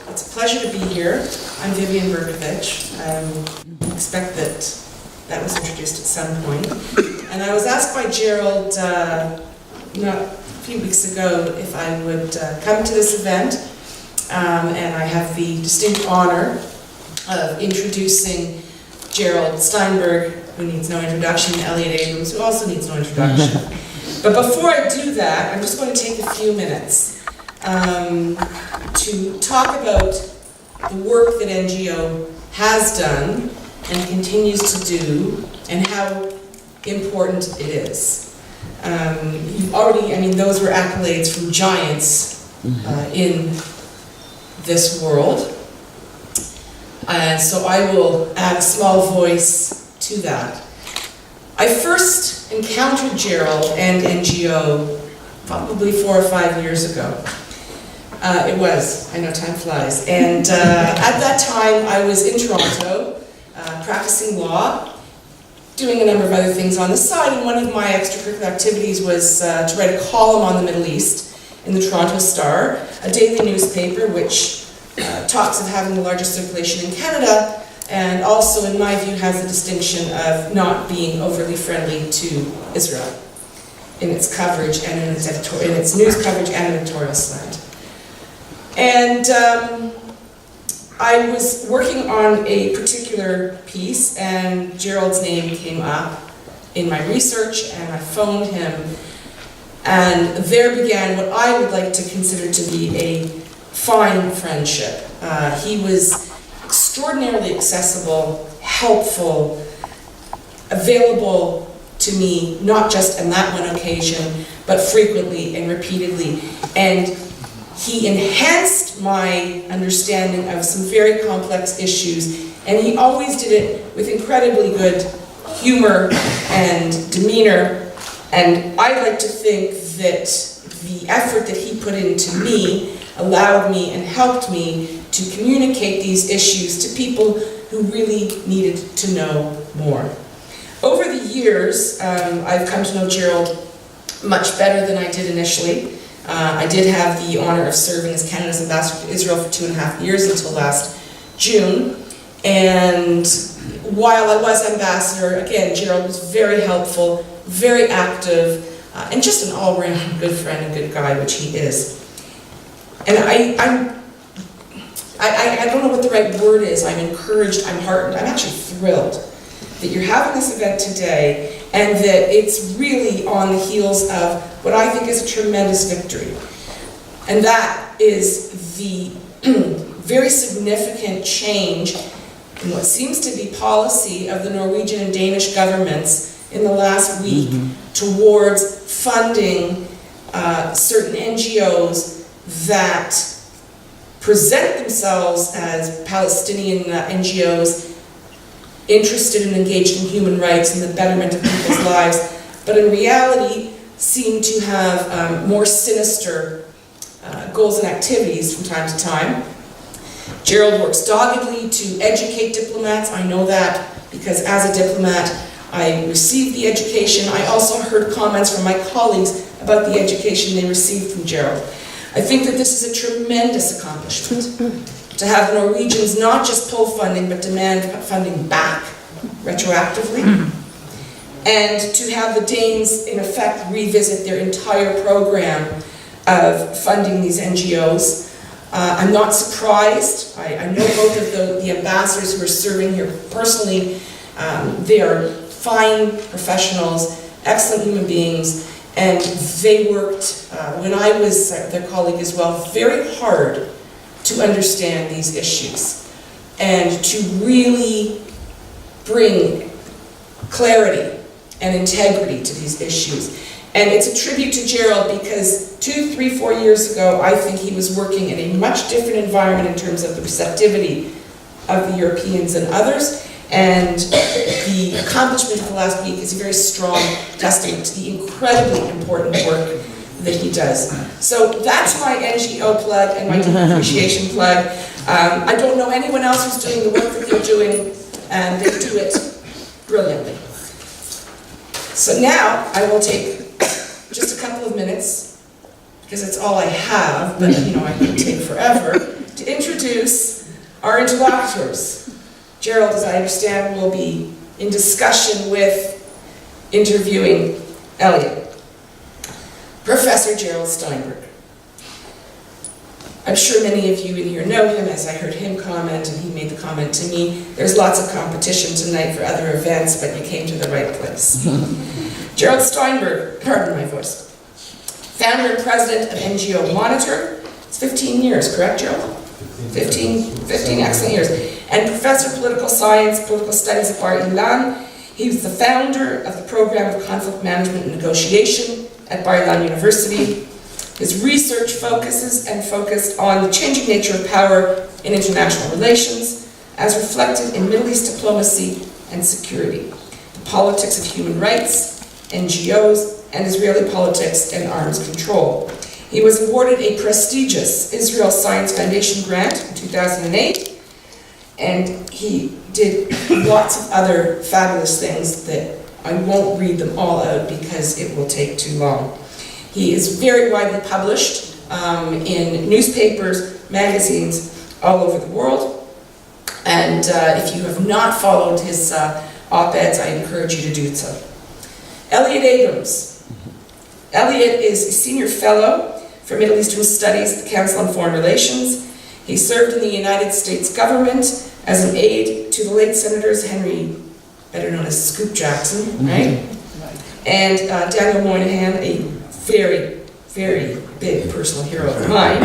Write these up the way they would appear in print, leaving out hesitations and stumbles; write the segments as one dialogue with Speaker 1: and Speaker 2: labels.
Speaker 1: It's a pleasure to be here. I'm Vivian Bercovici. I expect that was introduced at some point. And I was asked by Gerald a few weeks ago if I would come to this event. And I have the distinct honor of introducing Gerald Steinberg, who needs no introduction, Elliott Abrams, who also needs no introduction. But before I do that, I'm just going to take a few minutes to talk about the work that NGO has done and continues to do, and how important it is. You've already, those were accolades from giants in this world. And so I will add a small voice to that. I first encountered Gerald and NGO probably 4 or 5 years ago. I know time flies. And at that time I was in Toronto, practicing law, doing a number of other things on the side, and one of my extracurricular activities was to write a column on the Middle East in the Toronto Star, a daily newspaper which talks of having the largest circulation in Canada, and also, in my view, has the distinction of not being overly friendly to Israel in its coverage and in its news coverage and editorial slant. And I was working on a particular piece, and Gerald's name came up in my research, and I phoned him, and there began what I would like to consider to be a fine friendship. He was extraordinarily accessible, helpful, available to me, not just on that one occasion, but frequently and repeatedly. And he enhanced my understanding of some very complex issues, and he always did it with incredibly good humor and demeanor. And I like to think that the effort that he put into me allowed me and helped me to communicate these issues to people who really needed to know more. Over the years, I've come to know Gerald much better than I did initially. I did have the honor of serving as Canada's ambassador to Israel for 2.5 years until last June. And while I was ambassador, again, Gerald was very helpful, very active, and just an all-round good friend and good guy, which he is. And I don't know what the right word is. I'm encouraged, I'm heartened, I'm actually thrilled that you're having this event today, and that it's really on the heels of what I think is a tremendous victory. And that is the very significant change in what seems to be policy of the Norwegian and Danish governments in the last week towards funding certain NGOs that present themselves as Palestinian NGOs interested and engaged in human rights and the betterment of people's lives, but in reality seem to have more sinister goals and activities from time to time. Gerald works doggedly to educate diplomats. I know that because as a diplomat I received the education. I also heard comments from my colleagues about the education they received from Gerald. I think that this is a tremendous accomplishment, to have Norwegians not just pull funding, but demand funding back retroactively, and to have the Danes, in effect, revisit their entire program of funding these NGOs. I'm not surprised. I know both of the ambassadors who are serving here personally. They are fine professionals, excellent human beings, and they worked, when I was their colleague as well, very hard to understand these issues and to really bring clarity and integrity to these issues. And it's a tribute to Gerald because 2, 3, 4 years ago, I think he was working in a much different environment in terms of the receptivity of the Europeans and others. And the accomplishment of the last week is a very strong testament to the incredibly important work that he does. So that's my NGO plug and my deep appreciation plug. I don't know anyone else who's doing the work that they're doing, and they do it brilliantly. So now I will take just a couple of minutes because it's all I have, but you know, I could take forever, to introduce our interlocutors. Gerald, as I understand, will be in discussion with interviewing Elliott. Professor Gerald Steinberg. I'm sure many of you in here know him, as I heard him comment, and he made the comment to me. There's lots of competition tonight for other events, but you came to the right place. Gerald Steinberg, pardon my voice, founder and president of NGO Monitor. It's 15 years, correct, Gerald? 15 excellent years. And professor of political science, political studies at Bar Ilan. He was the founder of the program of conflict management and negotiation at Bar Ilan University. His research focused on the changing nature of power in international relations, as reflected in Middle East diplomacy and security, the politics of human rights, NGOs, and Israeli politics and arms control. He was awarded a prestigious Israel Science Foundation grant in 2008, and he did lots of other fabulous things that I won't read them all out because it will take too long. He is very widely published in newspapers, magazines all over the world, and if you have not followed his op-eds, I encourage you to do so. Elliott Abrams. Elliott is a senior fellow for Middle Eastern Studies at the Council on Foreign Relations. He served in the United States government as an aide to the late Senators Henry, better known as Scoop Jackson, right? And Daniel Moynihan, a very, very big personal hero of mine.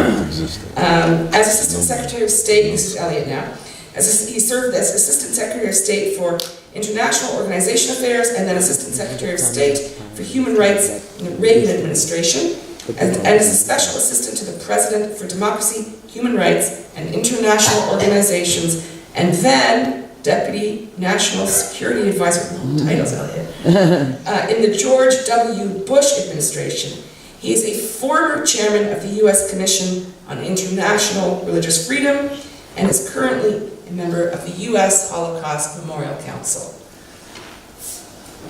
Speaker 1: As Assistant Secretary of State, this is Elliott now, he served as Assistant Secretary of State for International Organization Affairs and then Assistant Secretary of State for Human Rights in the Reagan administration, and as a Special Assistant to the President for Democracy, Human Rights, and International Organizations, and then Deputy National Security Advisor, long titles, Elliott, in the George W. Bush administration. He is a former chairman of the U.S. Commission on International Religious Freedom and is currently a member of the U.S. Holocaust Memorial Council.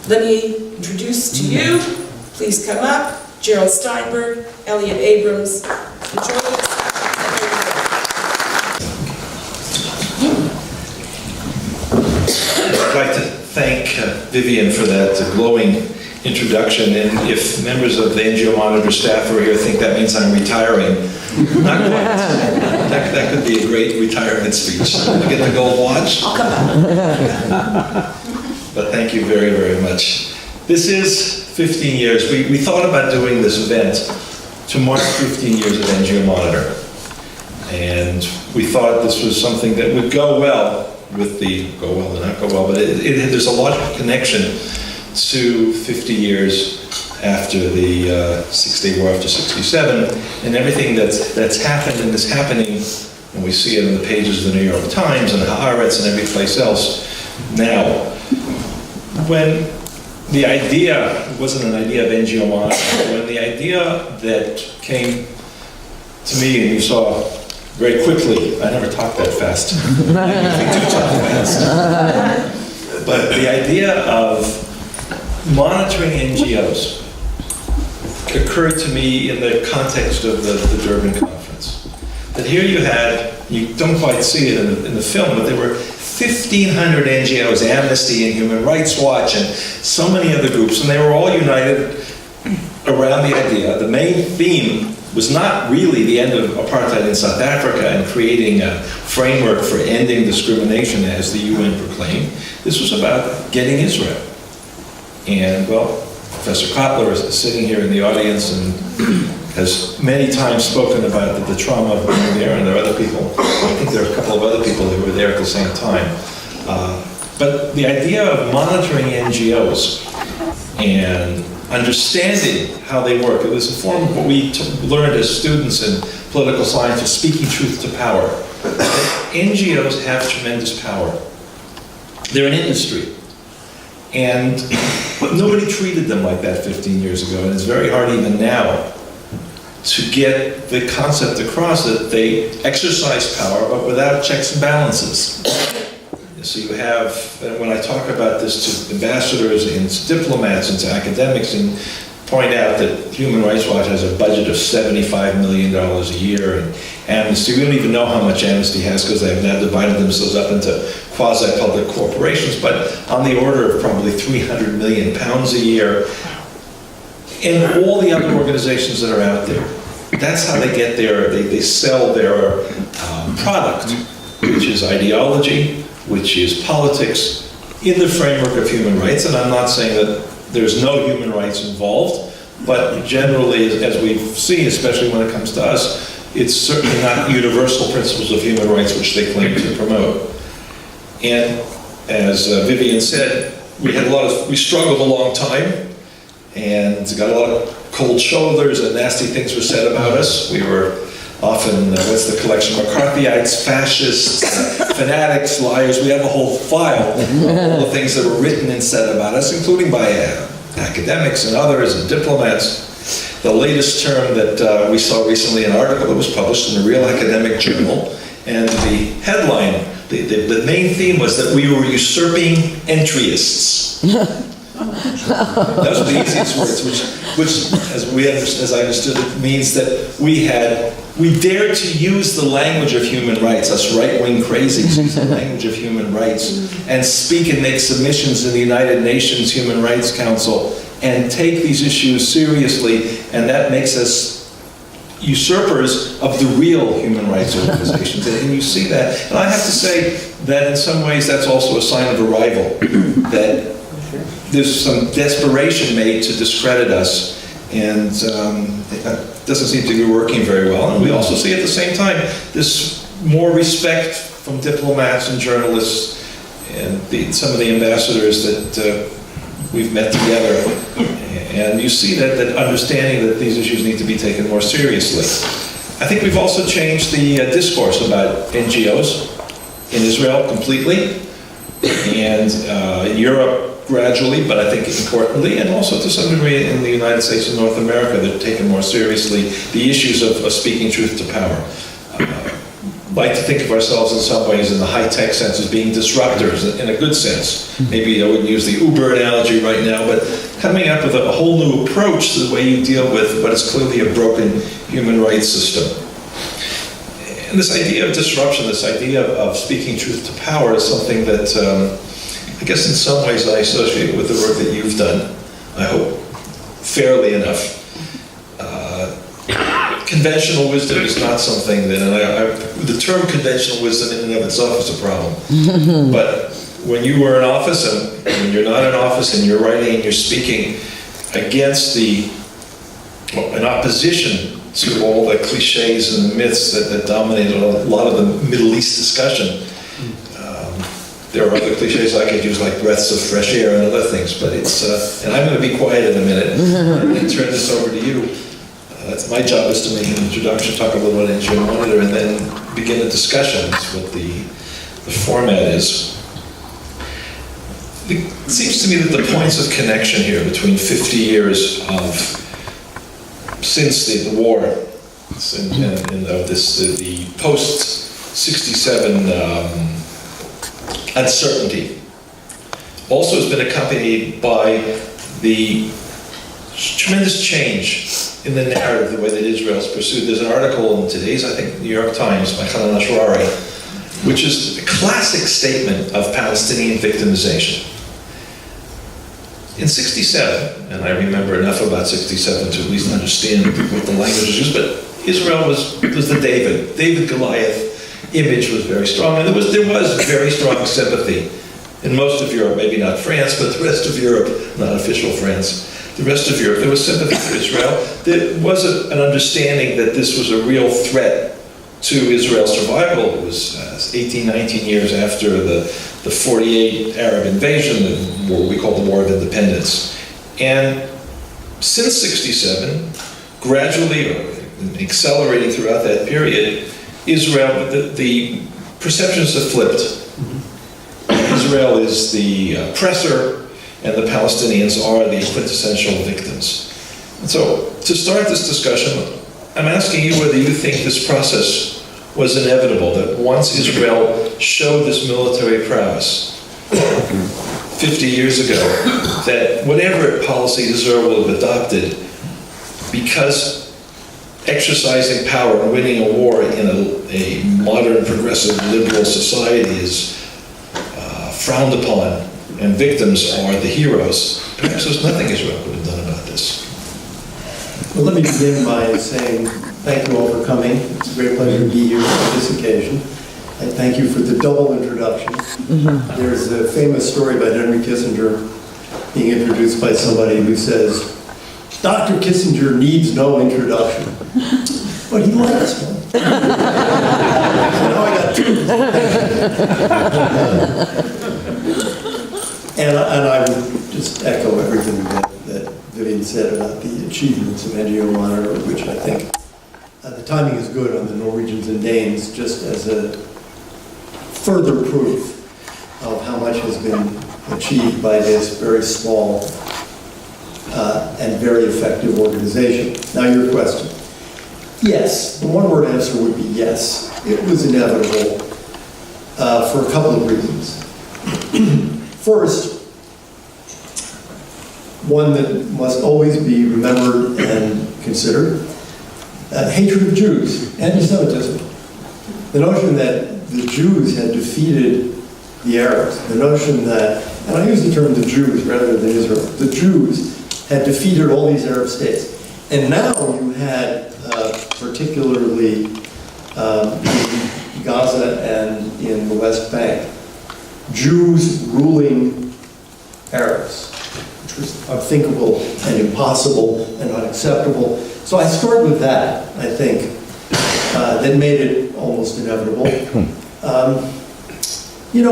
Speaker 1: Let me introduce to you, please come up, Gerald Steinberg, Elliott Abrams. Enjoy the
Speaker 2: I'd like to thank Vivian for that glowing introduction, and if members of the NGO Monitor staff are here think that means I'm retiring, not quite. That could be a great retirement speech. You get the gold watch?
Speaker 1: I'll come back.
Speaker 2: But thank you very, very much. This is 15 years. We thought about doing this event to mark 15 years of NGO Monitor. And we thought this was something that would go well with the, go well and not go well, but there's a logical connection to 50 years after the Six-Day War, after 67, and everything that's happened and is happening, and we see it in the pages of the New York Times and Haaretz and every place else now. When the idea, it wasn't an idea of NGO Monitor, when the idea that came to me, and you saw very quickly, I never talk that fast. I usually do talk fast. But the idea of monitoring NGOs occurred to me in the context of the Durban conference. That here you had, you don't quite see it in the film, but there were 1,500 NGOs, Amnesty and Human Rights Watch and so many other groups, and they were all united around the idea. The main theme was not really the end of apartheid in South Africa and creating a framework for ending discrimination as the UN proclaimed. This was about getting Israel. And well, Professor Kotler is sitting here in the audience and has many times spoken about the trauma of being there, and there are other people. I think there are a couple of other people who were there at the same time. But the idea of monitoring NGOs and understanding how they work, it was a form of what we learned as students in political science of speaking truth to power. NGOs have tremendous power. They're an industry. And nobody treated them like that 15 years ago, and it's very hard even now to get the concept across that they exercise power, but without checks and balances. So you have, when I talk about this to ambassadors and to diplomats and to academics and point out that Human Rights Watch has a budget of $75 million a year, and Amnesty, we don't even know how much Amnesty has because they have now divided themselves up into quasi-public corporations, but on the order of probably 300 million pounds a year, and all the other organizations that are out there. That's how they get they sell their product, which is ideology, which is politics, in the framework of human rights. And I'm not saying that there's no human rights involved, but generally, as we've seen, especially when it comes to us, it's certainly not universal principles of human rights which they claim to promote. And as Vivian said, we struggled a long time and got a lot of cold shoulders and nasty things were said about us. We were often, what's the collection, McCarthyites, fascists, fanatics, liars. We have a whole file of all the things that were written and said about us, including by academics and others and diplomats. The latest term that we saw recently, an article that was published in a real academic journal, and the headline, the main theme was that we were usurping entryists. Those are the easiest words, which as I understood it, means that we dared to use the language of human rights, us right-wing crazies use the language of human rights, and speak and make submissions in the United Nations Human Rights Council, and take these issues seriously, and that makes us usurpers of the real human rights organizations. And you see that. And I have to say that in some ways that's also a sign of arrival, that there's some desperation made to discredit us, and it doesn't seem to be working very well. And we also see at the same time this more respect from diplomats and journalists and some of the ambassadors that we've met together. And you see that understanding that these issues need to be taken more seriously. I think we've also changed the discourse about NGOs in Israel completely, and in Europe gradually, but I think importantly, and also to some degree in the United States and North America, they're taken more seriously the issues of speaking truth to power. Like to think of ourselves in some ways in the high-tech sense as being disruptors, in a good sense. Maybe I wouldn't use the Uber analogy right now, but coming up with a whole new approach to the way you deal with what is clearly a broken human rights system. And this idea of disruption, this idea of speaking truth to power is something that I guess in some ways I associate with the work that you've done, I hope, fairly enough. Conventional wisdom is not something that, and the term conventional wisdom in and of itself is a problem. But when you are in office and when you're not in office and you're writing and you're speaking against in opposition to all the cliches and the myths that dominate a lot of the Middle East discussion, there are other cliches I could use like breaths of fresh air and other things, but it's, and I'm going to be quiet in a minute and then turn this over to you. That's my job, is to make an introduction, talk a little about NGO Monitor, and then begin the discussion. That's what the format is. It seems to me that the points of connection here between 50 years since the war, the post-67 uncertainty, also has been accompanied by the tremendous change in the narrative, the way that Israel is pursued. There's an article in today's, I think, New York Times by Hanan Ashrari, which is a classic statement of Palestinian victimization. In 67, and I remember enough about 67 to at least understand what the language is used, but Israel was the David Goliath image was very strong, and there was very strong sympathy in most of Europe, maybe not France, but the rest of Europe, not official France. The rest of Europe, there was sympathy for Israel. There was an understanding that this was a real threat to Israel's survival. It was 18, 19 years after the 48 Arab invasion, what we call the War of Independence. And since 67, gradually, or accelerating throughout that period, Israel, the perceptions have flipped. Israel is the oppressor, and the Palestinians are the quintessential victims. And so, to start this discussion, I'm asking you whether you think this process was inevitable, that once Israel showed this military prowess, 50 years ago that whatever policy Israel will have adopted, because exercising power and winning a war in a modern, progressive, liberal society is frowned upon, and victims are the heroes, perhaps there's nothing Israel could have done about this.
Speaker 3: Well, let me begin by saying thank you all for coming. It's a great pleasure to be here on this occasion. I thank you for the double introduction. There's a famous story about Henry Kissinger being introduced by somebody who says, Dr. Kissinger needs no introduction, but he likes one. So now I got two. And I would just echo everything that Vivian said about the achievements of NGO Monitor, which I think the timing is good on the Norwegians and Danes, just as a further proof of how much has been achieved by this very small and very effective organization. Now your question. Yes, the one-word answer would be yes. It was inevitable for a couple of reasons. First, one that must always be remembered and considered, hatred of Jews, anti-Semitism. The notion that the Jews had defeated the Arabs, the notion that, and I use the term the Jews rather than Israel, the Jews had defeated all these Arab states. And now you had, particularly in Gaza and in the West Bank, Jews ruling Arabs, which was unthinkable and impossible and unacceptable. So I start with that, I think, that made it almost inevitable.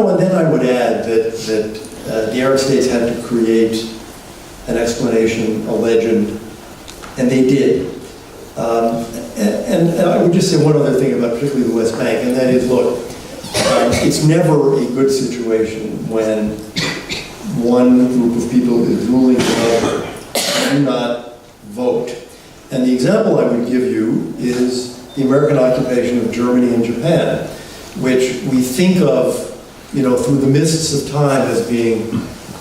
Speaker 3: And then I would add that the Arab states had to create an explanation, a legend, and they did. And I would just say one other thing about particularly the West Bank, and that is, look, it's never a good situation when one group of people is ruling another, do not vote. And the example I would give you is the American occupation of Germany and Japan, which we think of, through the mists of time as being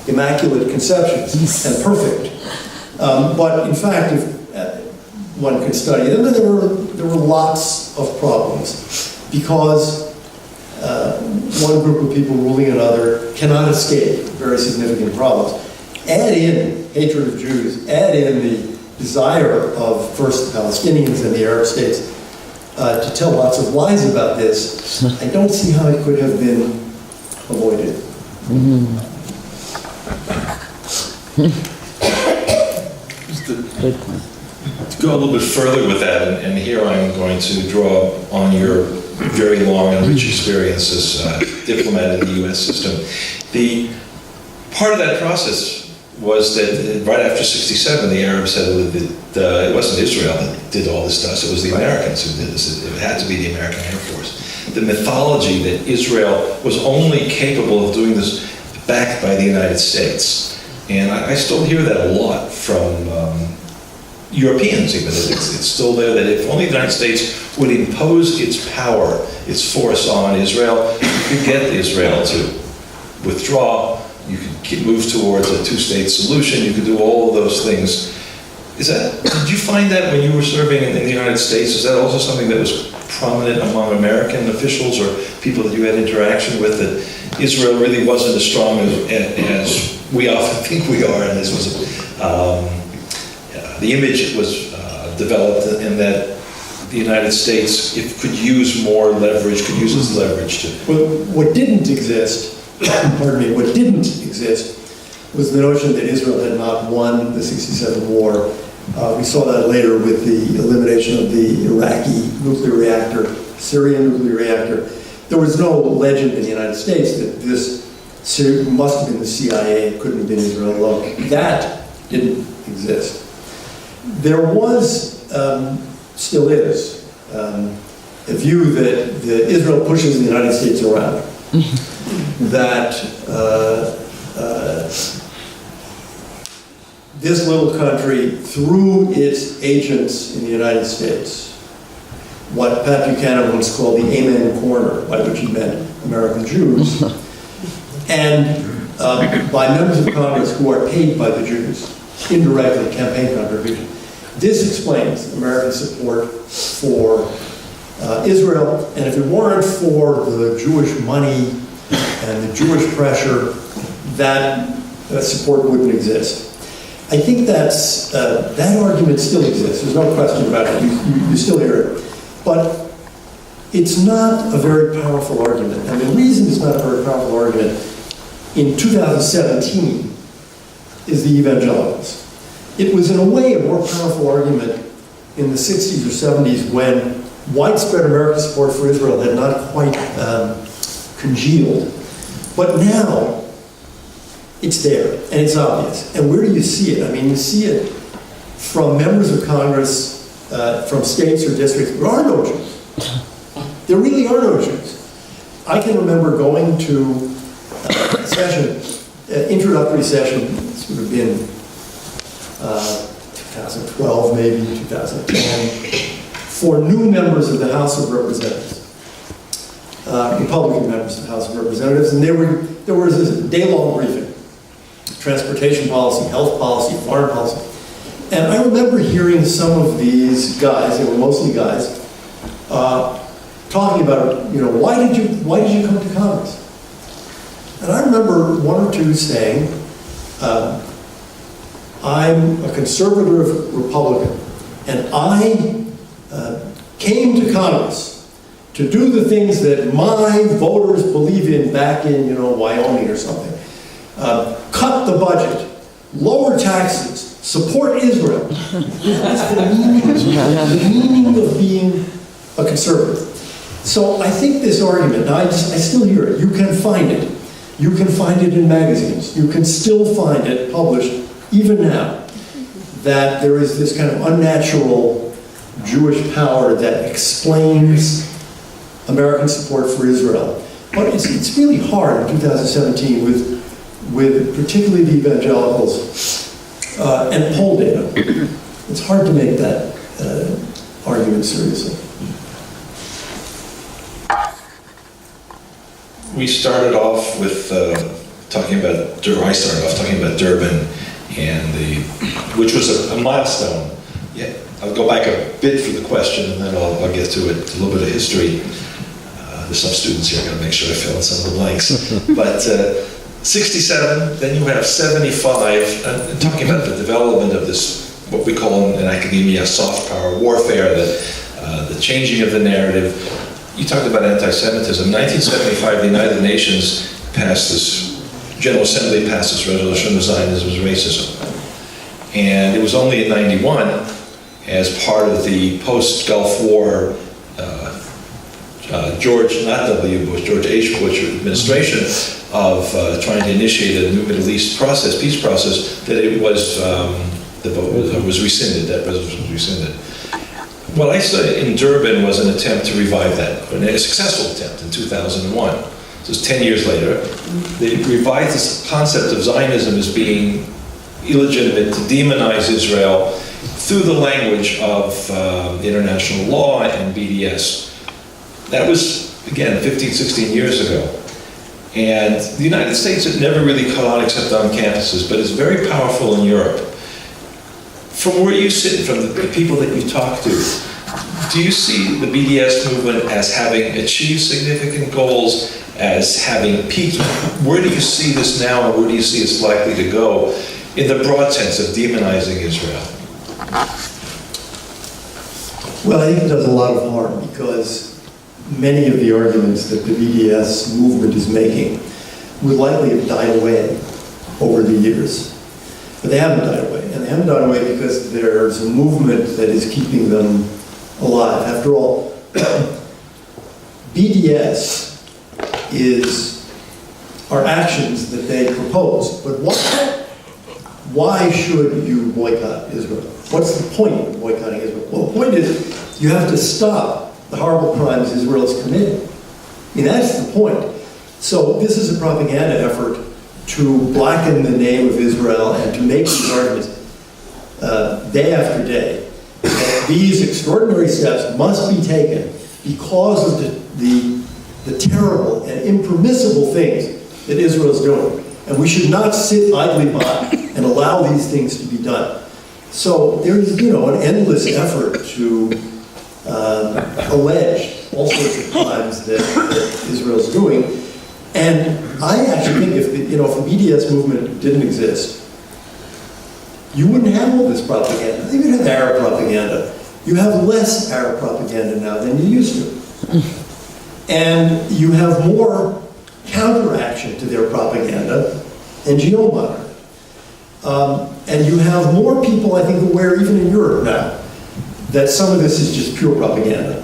Speaker 3: immaculate conceptions and perfect. But in fact, if one could study them, there were lots of problems because one group of people ruling another cannot escape very significant problems. Add in hatred of Jews, add in the desire of first the Palestinians and the Arab states to tell lots of lies about this. I don't see how it could have been avoided.
Speaker 2: To go a little bit further with that, and here I'm going to draw on your very long and rich experience as a diplomat in the U.S. system. The part of that process was that right after '67, the Arabs said that it wasn't Israel that did all this to us, it was the Americans who did this. It had to be the American Air Force. The mythology that Israel was only capable of doing this backed by the United States. And I still hear that a lot from Europeans even. It's still there that if only the United States would impose its power, its force on Israel, you could get Israel to withdraw, you could move towards a two-state solution, you could do all of those things. Did you find that when you were serving in the United States, is that also something that was prominent among American officials or people that you had interaction with, that Israel really wasn't as strong as we often think we are, and this was the image was developed in that the United States could use more leverage, could use its leverage to...
Speaker 3: Well, what didn't exist, what didn't exist was the notion that Israel had not won the '67 war. We saw that later with the elimination of the Iraqi nuclear reactor, Syrian nuclear reactor. There was no legend in the United States that this must have been the CIA, it couldn't have been Israel alone. That didn't exist. There was, still is, a view that Israel pushes the United States around. That this little country, through its agents in the United States, what Pat Buchanan once called the Amen Corner, by which he meant American Jews, and by members of Congress who are paid by the Jews, indirectly campaign contribution. This explains American support for Israel, and if it weren't for the Jewish money and the Jewish pressure, that support wouldn't exist. I think that's, that argument still exists. There's no question about it. You still hear it. But it's not a very powerful argument. And the reason it's not a very powerful argument in 2017 is the evangelicals. It was in a way a more powerful argument in the 60s or 70s when widespread American support for Israel had not quite congealed. But now, it's there, and it's obvious. And where do you see it? I mean, you see it from members of Congress, from states or districts. There are no Jews. There really are no Jews. I can remember going to a session, introductory session, this would have been 2012, maybe 2010, for new members of the House of Representatives, Republican members of the House of Representatives, and there was this day-long briefing. Transportation policy, health policy, foreign policy. And I remember hearing some of these guys, they were mostly guys, talking about, you know, why did you come to Congress? And I remember one or two saying, I'm a conservative Republican, and I came to Congress to do the things that my voters believe in back in, you know, Wyoming or something. Cut the budget, lower taxes, support Israel. That's the meaning of being a conservative. So I think this argument, now I still hear it. You can find it. You can find it in magazines. You can still find it published, even now, that there is this kind of unnatural Jewish power that explains American support for Israel. But it's really hard in 2017 with particularly the evangelicals and poll data. It's hard to make that argument seriously.
Speaker 2: We started off with I started off talking about Durban, which was a milestone. Yeah, I'll go back a bit for the question, and then I'll get to it. A little bit of history. There's some students here. I got to make sure I fill in some of the blanks. But 67, then you have 75, and talking about the development of this, what we call in academia, soft power warfare, the changing of the narrative. You talked about anti-Semitism. 1975, the United Nations passed this, General Assembly passed this resolution of Zionism as racism. And it was only in 91, as part of the post-Gulf War, George H. Bush administration of trying to initiate a new Middle East process, peace process, that it was, the vote was rescinded, that resolution was rescinded. What I saw in Durban was an attempt to revive that, a successful attempt in 2001. So it's 10 years later. They revived this concept of Zionism as being illegitimate, to demonize Israel through the language of international law and BDS. That was, again, 15, 16 years ago. And the United States had never really caught on except on campuses, but it's very powerful in Europe. From where you sit, from the people that you talk to, do you see the BDS movement as having achieved significant goals, as having peaked? Where do you see this now, and where do you see it's likely to go in the broad sense of demonizing Israel?
Speaker 3: Well, I think it does a lot of harm, because many of the arguments that the BDS movement is making would likely have died away over the years. But they haven't died away. And they haven't died away because there's a movement that is keeping them alive. After all, BDS are actions that they propose. But why should you boycott Israel? What's the point of boycotting Israel? Well, the point is you have to stop the horrible crimes Israel has committed. I mean, that's the point. So this is a propaganda effort to blacken the name of Israel and to make these arguments day after day that these extraordinary steps must be taken because of the terrible and impermissible things that Israel is doing. And we should not sit idly by and allow these things to be done. So there's, an endless effort to allege all sorts of crimes that Israel's doing. And I actually think if the BDS movement didn't exist, you wouldn't have all this propaganda. You would have Arab propaganda. You have less Arab propaganda now than you used to. And you have more counteraction to their propaganda, NGO Monitor. And you have more people, I think, aware, even in Europe now, that some of this is just pure propaganda.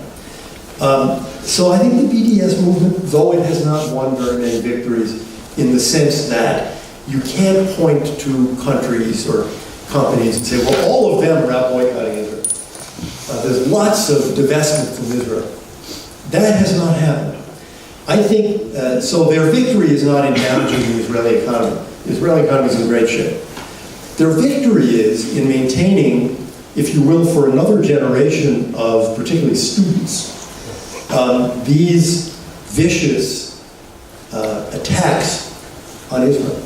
Speaker 3: So I think the BDS movement, though it has not won very many victories in the sense that you can't point to countries or companies and say, well, all of them are out boycotting Israel. There's lots of divestment from Israel. That has not happened. I think, so their victory is not in damaging the Israeli economy. The Israeli economy is in great shape. Their victory is in maintaining, if you will, for another generation of particularly students, these vicious attacks on Israel.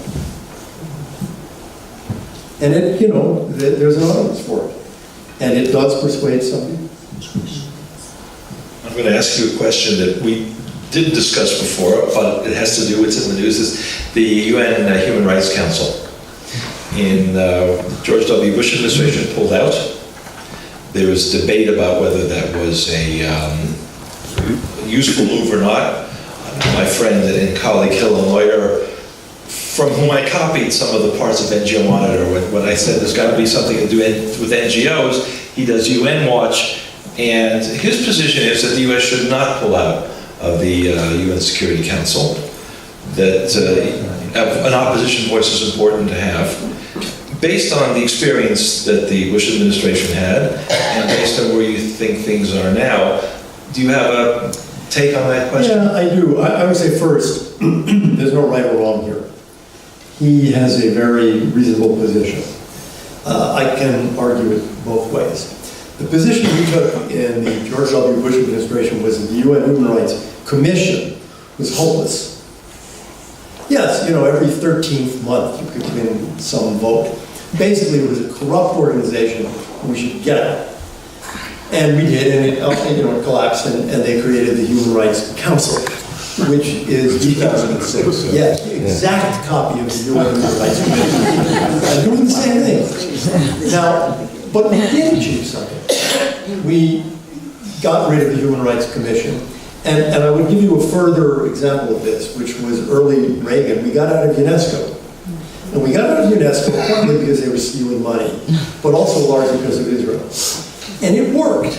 Speaker 3: And it, there's an audience for it. And it does persuade some people.
Speaker 2: I'm going to ask you a question that we didn't discuss before, but it has to do with, it's in the news, is the UN Human Rights Council. In George W. Bush administration pulled out. There was debate about whether that was a useful move or not. My friend and colleague Hill, a lawyer, from whom I copied some of the parts of NGO Monitor, when I said there's got to be something to do with NGOs, he does UN Watch, and his position is that the US should not pull out of the UN Security Council, that an opposition voice is important to have. Based on the experience that the Bush administration had, and based on where you think things are now, do you have a take on that question?
Speaker 3: Yeah, I do. I would say first, there's no right or wrong here. He has a very reasonable position. I can argue it both ways. The position he took in the George W. Bush administration was that the UN Human Rights Commission was hopeless. Yes, every 13th month you could win some vote. Basically, it was a corrupt organization, and we should get out. And we did, and it collapsed, and they created the Human Rights Council, which is 2006. Yeah, exact copy of the UN Human Rights Commission. Doing the same thing. Now, but we did achieve something. We got rid of the Human Rights Commission. And I would give you a further example of this, which was early Reagan. We got out of UNESCO. And we got out of UNESCO partly because they were stealing money, but also largely because of Israel. And it worked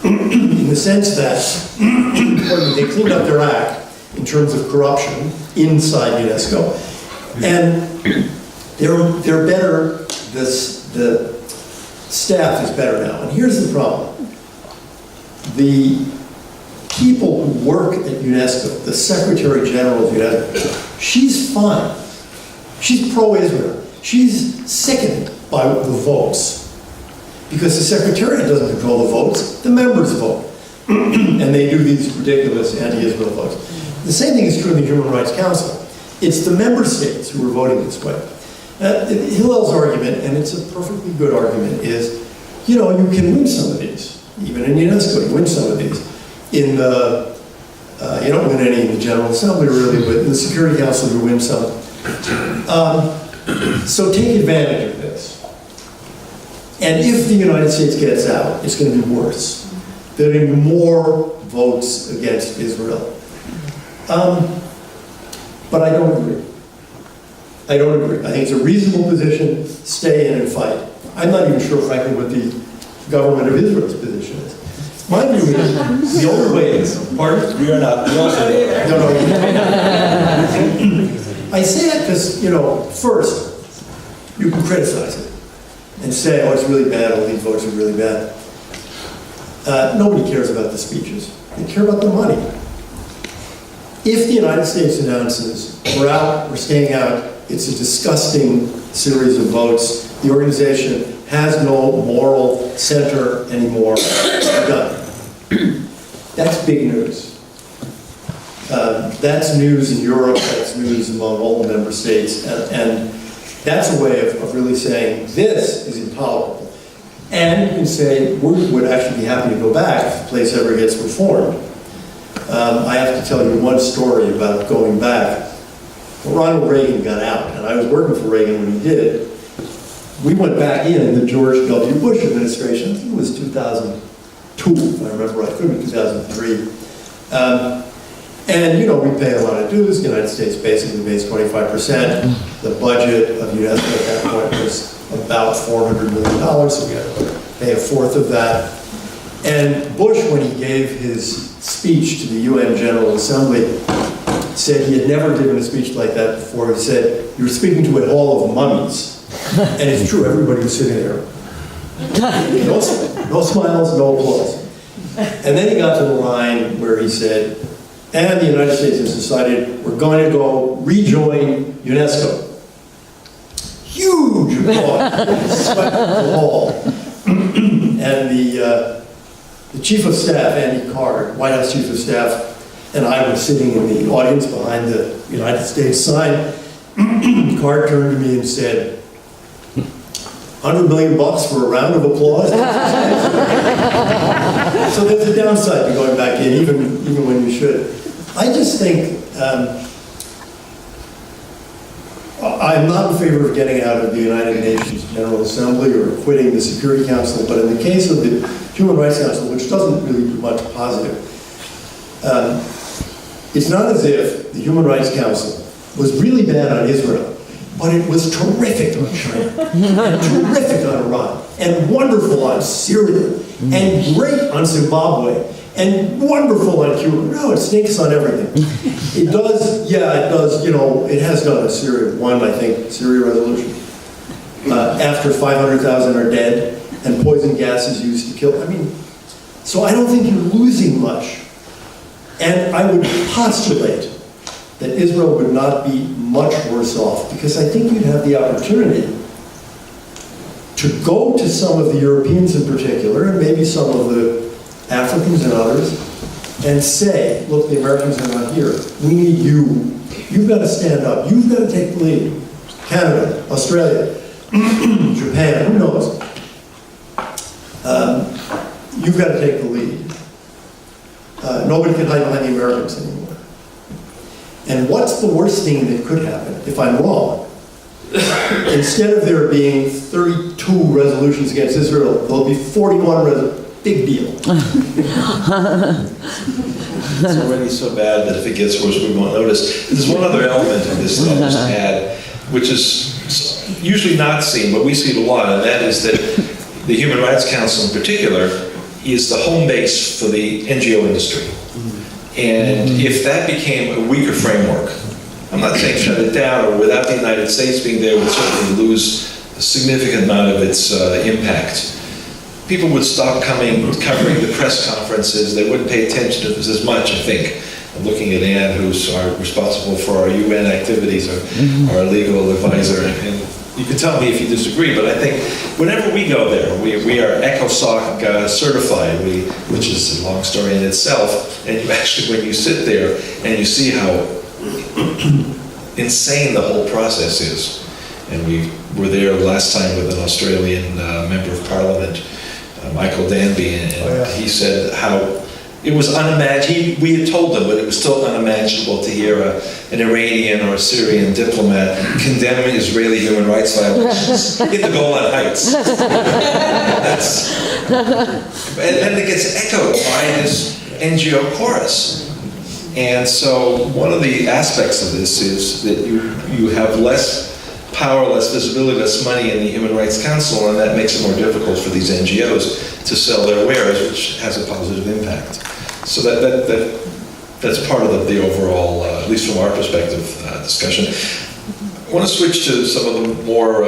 Speaker 3: in the sense that they cleaned up their act in terms of corruption inside UNESCO. And they're better, the staff is better now. And here's the problem. The people who work at UNESCO, the Secretary General of UNESCO, she's fine. She's pro-Israel. She's sickened by the votes. Because the Secretariat doesn't control the votes, the members vote. And they do these ridiculous anti-Israel votes. The same thing is true in the Human Rights Council. It's the member states who are voting this way. Hillel's argument, and it's a perfectly good argument, is, you can win some of these. Even in UNESCO, you win some of these. In the, you don't win any in the General Assembly, really, but in the Security Council, you win some. So take advantage of this. And if the United States gets out, it's going to be worse. There are going to be more votes against Israel. But I don't agree. I don't agree. I think it's a reasonable position. Stay in and fight. I'm not even sure, frankly, what the government of Israel's position is. My view is the only way is, pardon?
Speaker 2: We are not. We also
Speaker 3: No. I say that because, first, you can criticize it and say, oh, it's really bad, all these votes are really bad. Nobody cares about the speeches. They care about the money. If the United States announces, we're out, we're staying out, it's a disgusting series of votes, the organization has no moral center anymore, we're done. That's big news. That's news in Europe, that's news among all the member states, and that's a way of really saying, this is intolerable. And you can say, we would actually be happy to go back if the place ever gets reformed. I have to tell you one story about going back. Well, Ronald Reagan got out, and I was working for Reagan when he did it. We went back in the George W. Bush administration. I think it was 2002, if I remember right. It could be 2003. And, you know, we pay a lot of dues. The United States basically pays 25%. The budget of UNESCO at that point was about $400 million, so we had to pay a fourth of that. And Bush, when he gave his speech to the UN General Assembly, said he had never given a speech like that before. He said, "You're speaking to a hall of mummies." And it's true, everybody was sitting there. No smiles, no applause. And then he got to the line where he said, and the United States has decided we're going to go rejoin UNESCO. Huge applause, swept the hall. And the Chief of Staff, Andy Card, White House Chief of Staff, and I were sitting in the audience behind the United States sign. Card turned to me and said, $100 million for a round of applause? So there's a downside to going back in, even when you should. I just think, I'm not in favor of getting out of the United Nations General Assembly or quitting the Security Council, but in the case of the Human Rights Council, which doesn't really do much positive, it's not as if the Human Rights Council was really bad on Israel, but it was terrific on China, and terrific on Iran, and wonderful on Syria, and great on Zimbabwe, and wonderful on Cuba. No, it stinks on everything. It does, yeah, it does, you know, it has done a Syria, I think, Syria resolution. After 500,000 are dead, and poison gas is used to kill, I mean, so I don't think you're losing much. And I would postulate that Israel would not be much worse off, because I think you'd have the opportunity to go to some of the Europeans in particular, and maybe some of the Africans and others, and say, look, the Americans are not here. We need you. You've got to stand up. You've got to take the lead. Canada, Australia, Japan, who knows? You've got to take the lead. Nobody can hide behind the Americans anymore. And what's the worst thing that could happen, if I'm wrong? Instead of there being 32 resolutions against Israel, there'll be 41 resolutions. Big deal.
Speaker 2: It's already so bad that if it gets worse, we won't notice. There's one other element of this that I'll just add, which is usually not seen, but we see it a lot, and that is that the Human Rights Council in particular is the home base for the NGO industry. And if that became a weaker framework, I'm not saying shut it down, or without the United States being there, would certainly lose a significant amount of its impact. People would stop covering the press conferences. They wouldn't pay attention to this as much, I think. I'm looking at Anne, who's responsible for our UN activities, our legal advisor, and you can tell me if you disagree, but I think whenever we go there, we are ECOSOC certified, which is a long story in itself, and you actually, when you sit there and you see how insane the whole process is, and we were there last time with an Australian member of Parliament, Michael Danby, and he said how it was unimaginable. We had told them, but it was still unimaginable to hear an Iranian or a Syrian diplomat condemning Israeli human rights violations in the Golan Heights. And it gets echoed by this NGO chorus. And so one of the aspects of this is that you have less power, less visibility, less money in the Human Rights Council, and that makes it more difficult for these NGOs to sell their wares, which has a positive impact. So that's part of the overall, at least from our perspective, discussion. I want to switch to some of the more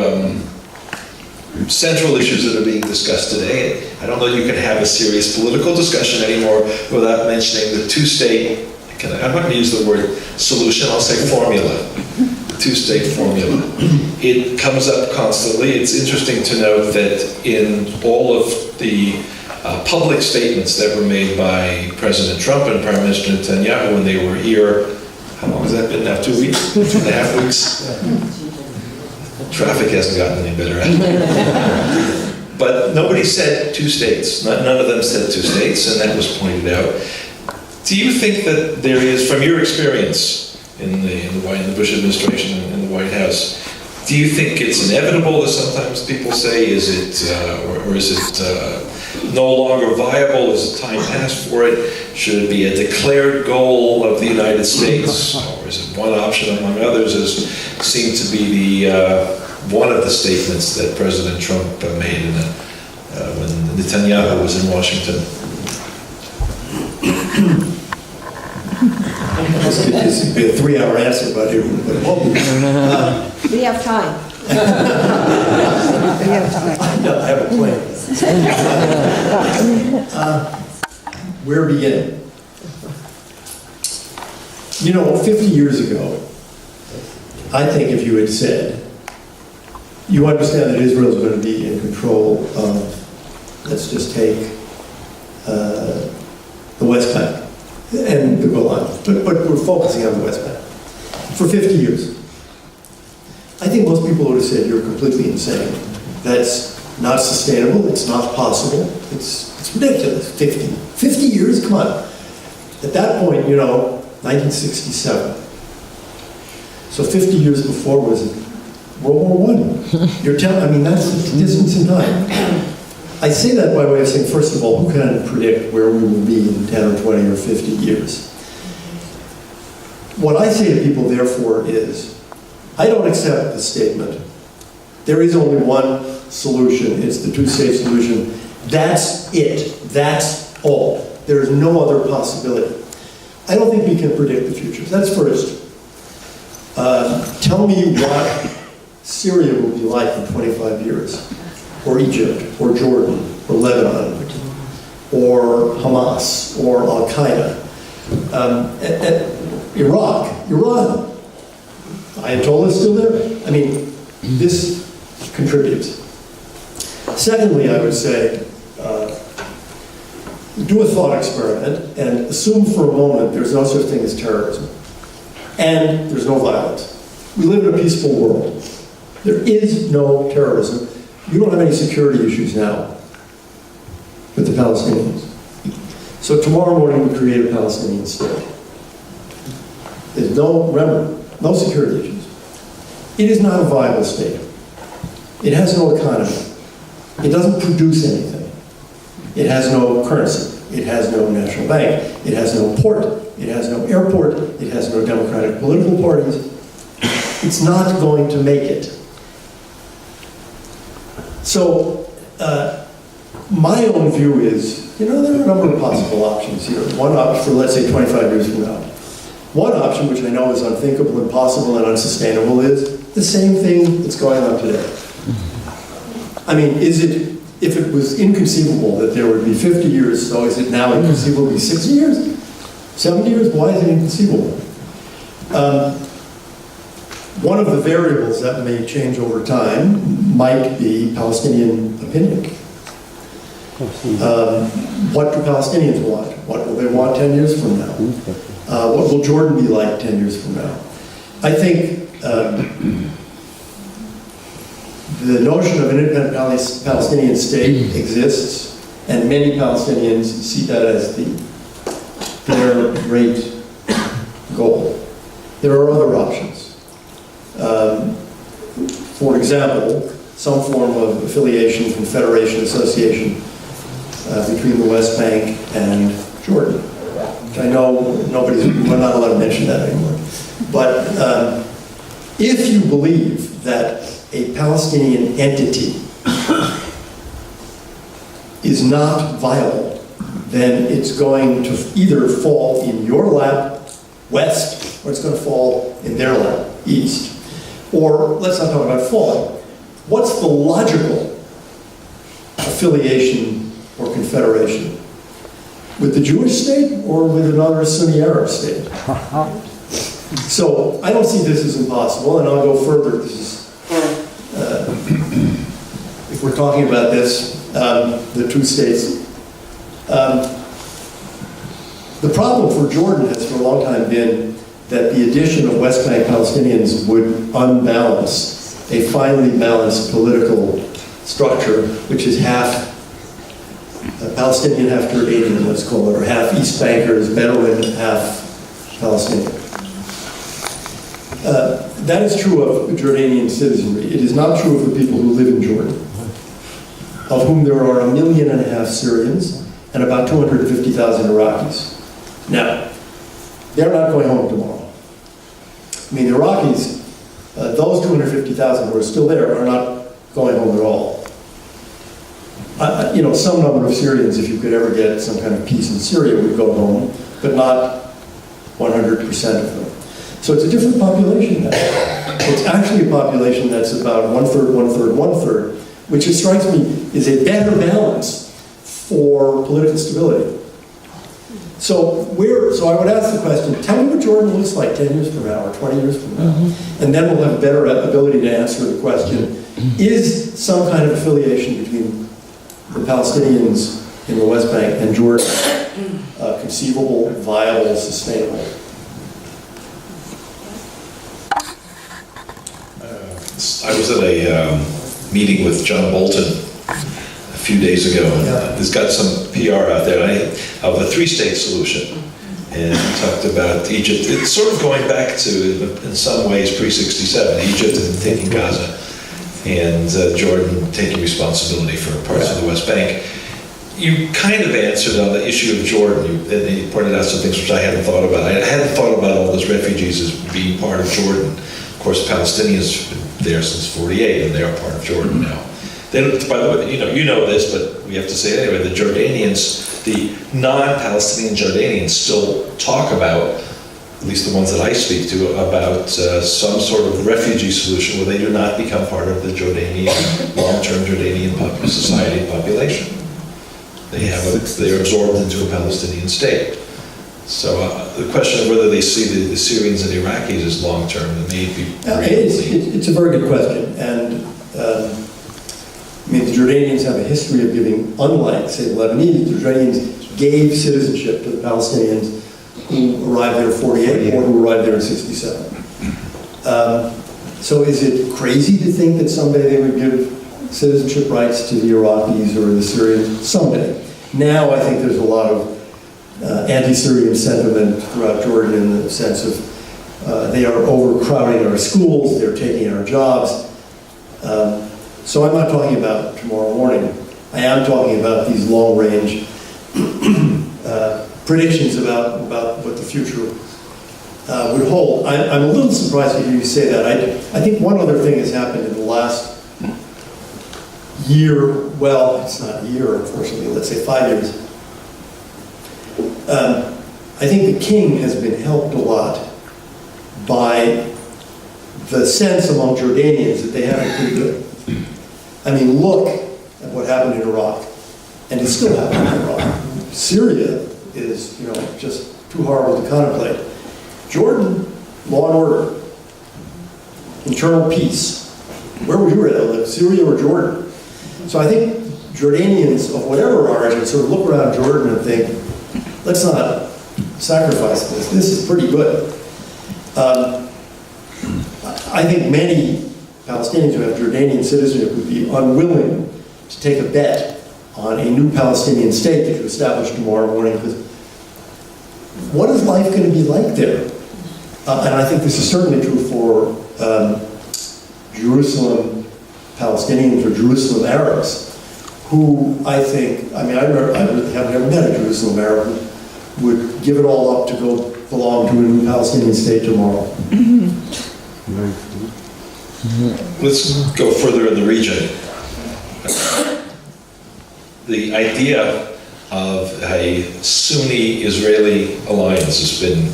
Speaker 2: central issues that are being discussed today. I don't know you can have a serious political discussion anymore without mentioning the two-state, I'm not going to use the word solution, I'll say formula. Two-state formula. It comes up constantly. It's interesting to note that in all of the public statements that were made by President Trump and Prime Minister Netanyahu when they were here. How long has that been now? 2 weeks? 2.5 weeks? Traffic hasn't gotten any better. But nobody said two states. None of them said two states, and that was pointed out. Do you think that there is, from your experience in the Bush administration and the White House, do you think it's inevitable, as sometimes people say? Is it, or is it no longer viable? Is it time past for it? Should it be a declared goal of the United States, or is it one option among others, as seemed to be the one of the statements that President Trump made when Netanyahu was in Washington?
Speaker 3: This would be a 3-hour answer, but it won't be.
Speaker 4: We have time.
Speaker 3: I have a plan. Where begin? 50 years ago, I think if you had said, you understand that Israel is going to be in control of, let's just take the West Bank and the Golan, but we're focusing on the West Bank, for 50 years. I think most people would have said, you're completely insane. That's not sustainable, it's not possible, it's ridiculous. 50 years, come on. At that point, 1967. So 50 years before was World War I. You're telling, that's the distance in time. I say that by way of saying, first of all, who can predict where we will be in 10 or 20 or 50 years? What I say to people, therefore, is, I don't accept the statement, there is only one solution, it's the two-state solution. That's it. That's all. There is no other possibility. I don't think we can predict the future. That's first. Tell me what Syria will be like in 25 years, or Egypt, or Jordan, or Lebanon, or Hamas, or Al-Qaeda, Iraq, Iran. Ayatollah is still there. This contributes. Secondly, I would say, do a thought experiment and assume for a moment there's no such thing as terrorism. And there's no violence. We live in a peaceful world. There is no terrorism. You don't have any security issues now with the Palestinians. So tomorrow morning we create a Palestinian state. There's remember, no security issues. It is not a viable state. It has no economy. It doesn't produce anything. It has no currency. It has no national bank. It has no port. It has no airport. It has no democratic political parties. It's not going to make it. So, my own view is, there are a number of possible options here. One option for, let's say, 25 years from now. One option, which I know is unthinkable, impossible, and unsustainable, is the same thing that's going on today. If it was inconceivable that there would be 50 years, so is it now inconceivable to be 60 years? 70 years? Why is it inconceivable? One of the variables that may change over time might be Palestinian opinion. What do Palestinians want? What will they want 10 years from now? What will Jordan be like 10 years from now? I think the notion of an independent Palestinian state exists, and many Palestinians see that as their great goal. There are other options. For example, some form of affiliation, confederation, association between the West Bank and Jordan. I know we're not allowed to mention that anymore. But if you believe that a Palestinian entity is not viable, then it's going to either fall in your lap, west, or it's going to fall in their lap, east. Or, let's not talk about falling. What's the logical affiliation or confederation? With the Jewish state or with another Sunni Arab state? So I don't see this as impossible, and I'll go further. This is, if we're talking about this, the two states The problem for Jordan has for a long time been that the addition of West Bank Palestinians would unbalance a finely balanced political structure, which is half Palestinian, half Jordanian, let's call it, or half East Bankers, Bedouin, half Palestinian. That is true of Jordanian citizenry. It is not true of the people who live in Jordan, of whom there are 1.5 million Syrians and about 250,000 Iraqis. Now, they're not going home tomorrow. I mean, the Iraqis, those 250,000 who are still there are not going home at all. Some number of Syrians, if you could ever get some kind of peace in Syria, would go home, but not 100% of them. So it's a different population now. It's actually a population that's about 1/3, 1/3, 1/3, which it strikes me is a better balance for political stability. So I would ask the question, tell me what Jordan looks like 10 years from now or 20 years from now. And then we'll have a better ability to answer the question, is some kind of affiliation between the Palestinians in the West Bank and Jordan conceivable, viable, sustainable?
Speaker 2: I was at a meeting with John Bolton a few days ago, and he's got some PR out there of a three-state solution. And he talked about Egypt. It's sort of going back to, in some ways, pre-67, Egypt and taking Gaza, and Jordan taking responsibility for parts of the West Bank. You kind of answered on the issue of Jordan, and you pointed out some things which I hadn't thought about. I hadn't thought about all those refugees as being part of Jordan. Of course, Palestinians have been there since 48, and they are part of Jordan now. By the way, you know this, but we have to say it anyway, the Jordanians, the non-Palestinian Jordanians still talk about, at least the ones that I speak to, about some sort of refugee solution where they do not become part of the Jordanian, long-term Jordanian society and population. They're absorbed into a Palestinian state. So the question of whether they see the Syrians and Iraqis as long-term, it may be
Speaker 3: it's a very good question. And the Jordanians have a history of giving, unlike, say, the Lebanese, the Jordanians gave citizenship to the Palestinians who arrived there in 48 or who arrived there in 67. So is it crazy to think that someday they would give citizenship rights to the Iraqis or the Syrians? Someday. Now I think there's a lot of anti-Syrian sentiment throughout Jordan in the sense of they are overcrowding our schools, they're taking our jobs. So I'm not talking about tomorrow morning. I am talking about these long-range predictions about what the future would hold. I'm a little surprised to hear you say that. I think one other thing has happened in the last year, well, it's not a year, unfortunately, let's say 5 years. I think the king has been helped a lot by the sense among Jordanians that they have it pretty good. I mean, look at what happened in Iraq, and it's still happening in Iraq. Syria is, just too horrible to contemplate. Jordan, law and order, internal peace. Where would you rather live, Syria or Jordan? So I think Jordanians of whatever origin sort of look around Jordan and think, let's not sacrifice this. This is pretty good. I think many Palestinians who have Jordanian citizenship would be unwilling to take a bet on a new Palestinian state that you establish tomorrow morning, because what is life going to be like there? And I think this is certainly true for Jerusalem Palestinians or Jerusalem Arabs, who I think, I really have never met a Jerusalem Arab who would give it all up to go belong to a new Palestinian state tomorrow.
Speaker 2: Let's go further in the region. The idea of a Sunni-Israeli alliance has been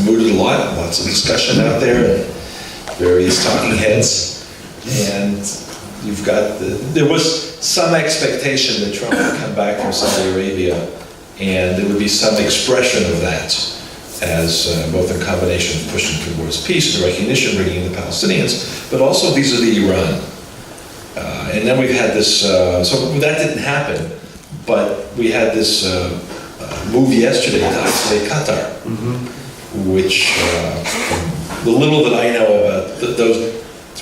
Speaker 2: mooted a lot, lots of discussion out there, and various talking heads. And you've got there was some expectation that Trump would come back from Saudi Arabia, and there would be some expression of that as both a combination of pushing towards peace and recognition, bringing in the Palestinians, but also vis-a-vis Iran. And then we've had this, so that didn't happen, But we had this move yesterday to isolate Qatar, which, the little that I know about those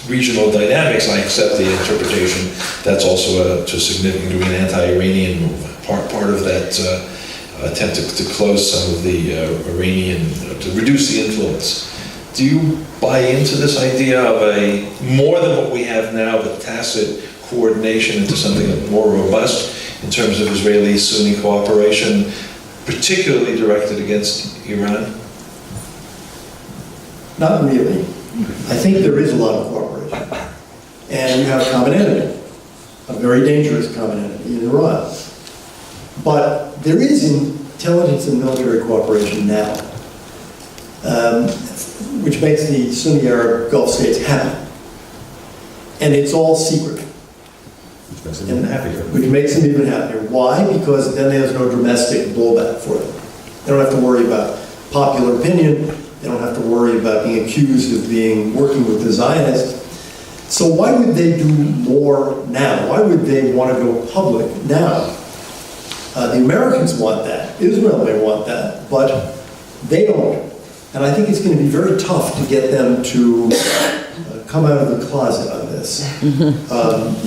Speaker 2: regional dynamics, I accept the interpretation that's also to a significant degree an anti-Iranian move. Part of that attempt to close some of the Iranian, to reduce the influence. Do you buy into this idea of a more than what we have now, but tacit coordination into something more robust in terms of Israeli-Sunni cooperation, particularly directed against Iran?
Speaker 3: Not really. I think there is a lot of cooperation. And you have a common enemy, a very dangerous common enemy in Iran. But there is intelligence and military cooperation now, which makes the Sunni Arab Gulf states happy. And it's all secret.
Speaker 5: Which makes them even happier.
Speaker 3: Which makes them even happier. Why? Because then there's no domestic blowback for them. They don't have to worry about popular opinion. They don't have to worry about being accused of working with the Zionists. So why would they do more now? Why would they want to go public now? The Americans want that. Israel may want that, but they don't. And I think it's going to be very tough to get them to come out of the closet on this.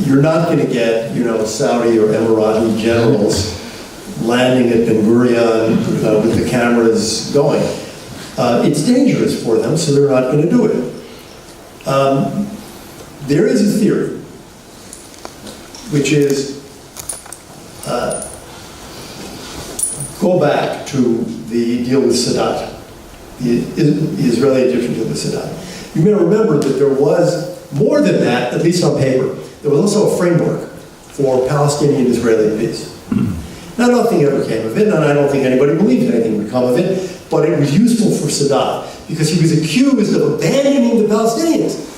Speaker 3: You're not going to get, Saudi or Emirati generals landing at Ben Gurion with the cameras going. It's dangerous for them, so they're not going to do it. There is a theory, which is go back to the deal with Sadat, the Israeli-Egyptian deal with Sadat. You may remember that there was more than that, at least on paper. There was also a framework for Palestinian-Israeli peace. Now, nothing ever came of it, and I don't think anybody believed anything would come of it, but it was useful for Sadat because he was accused of abandoning the Palestinians.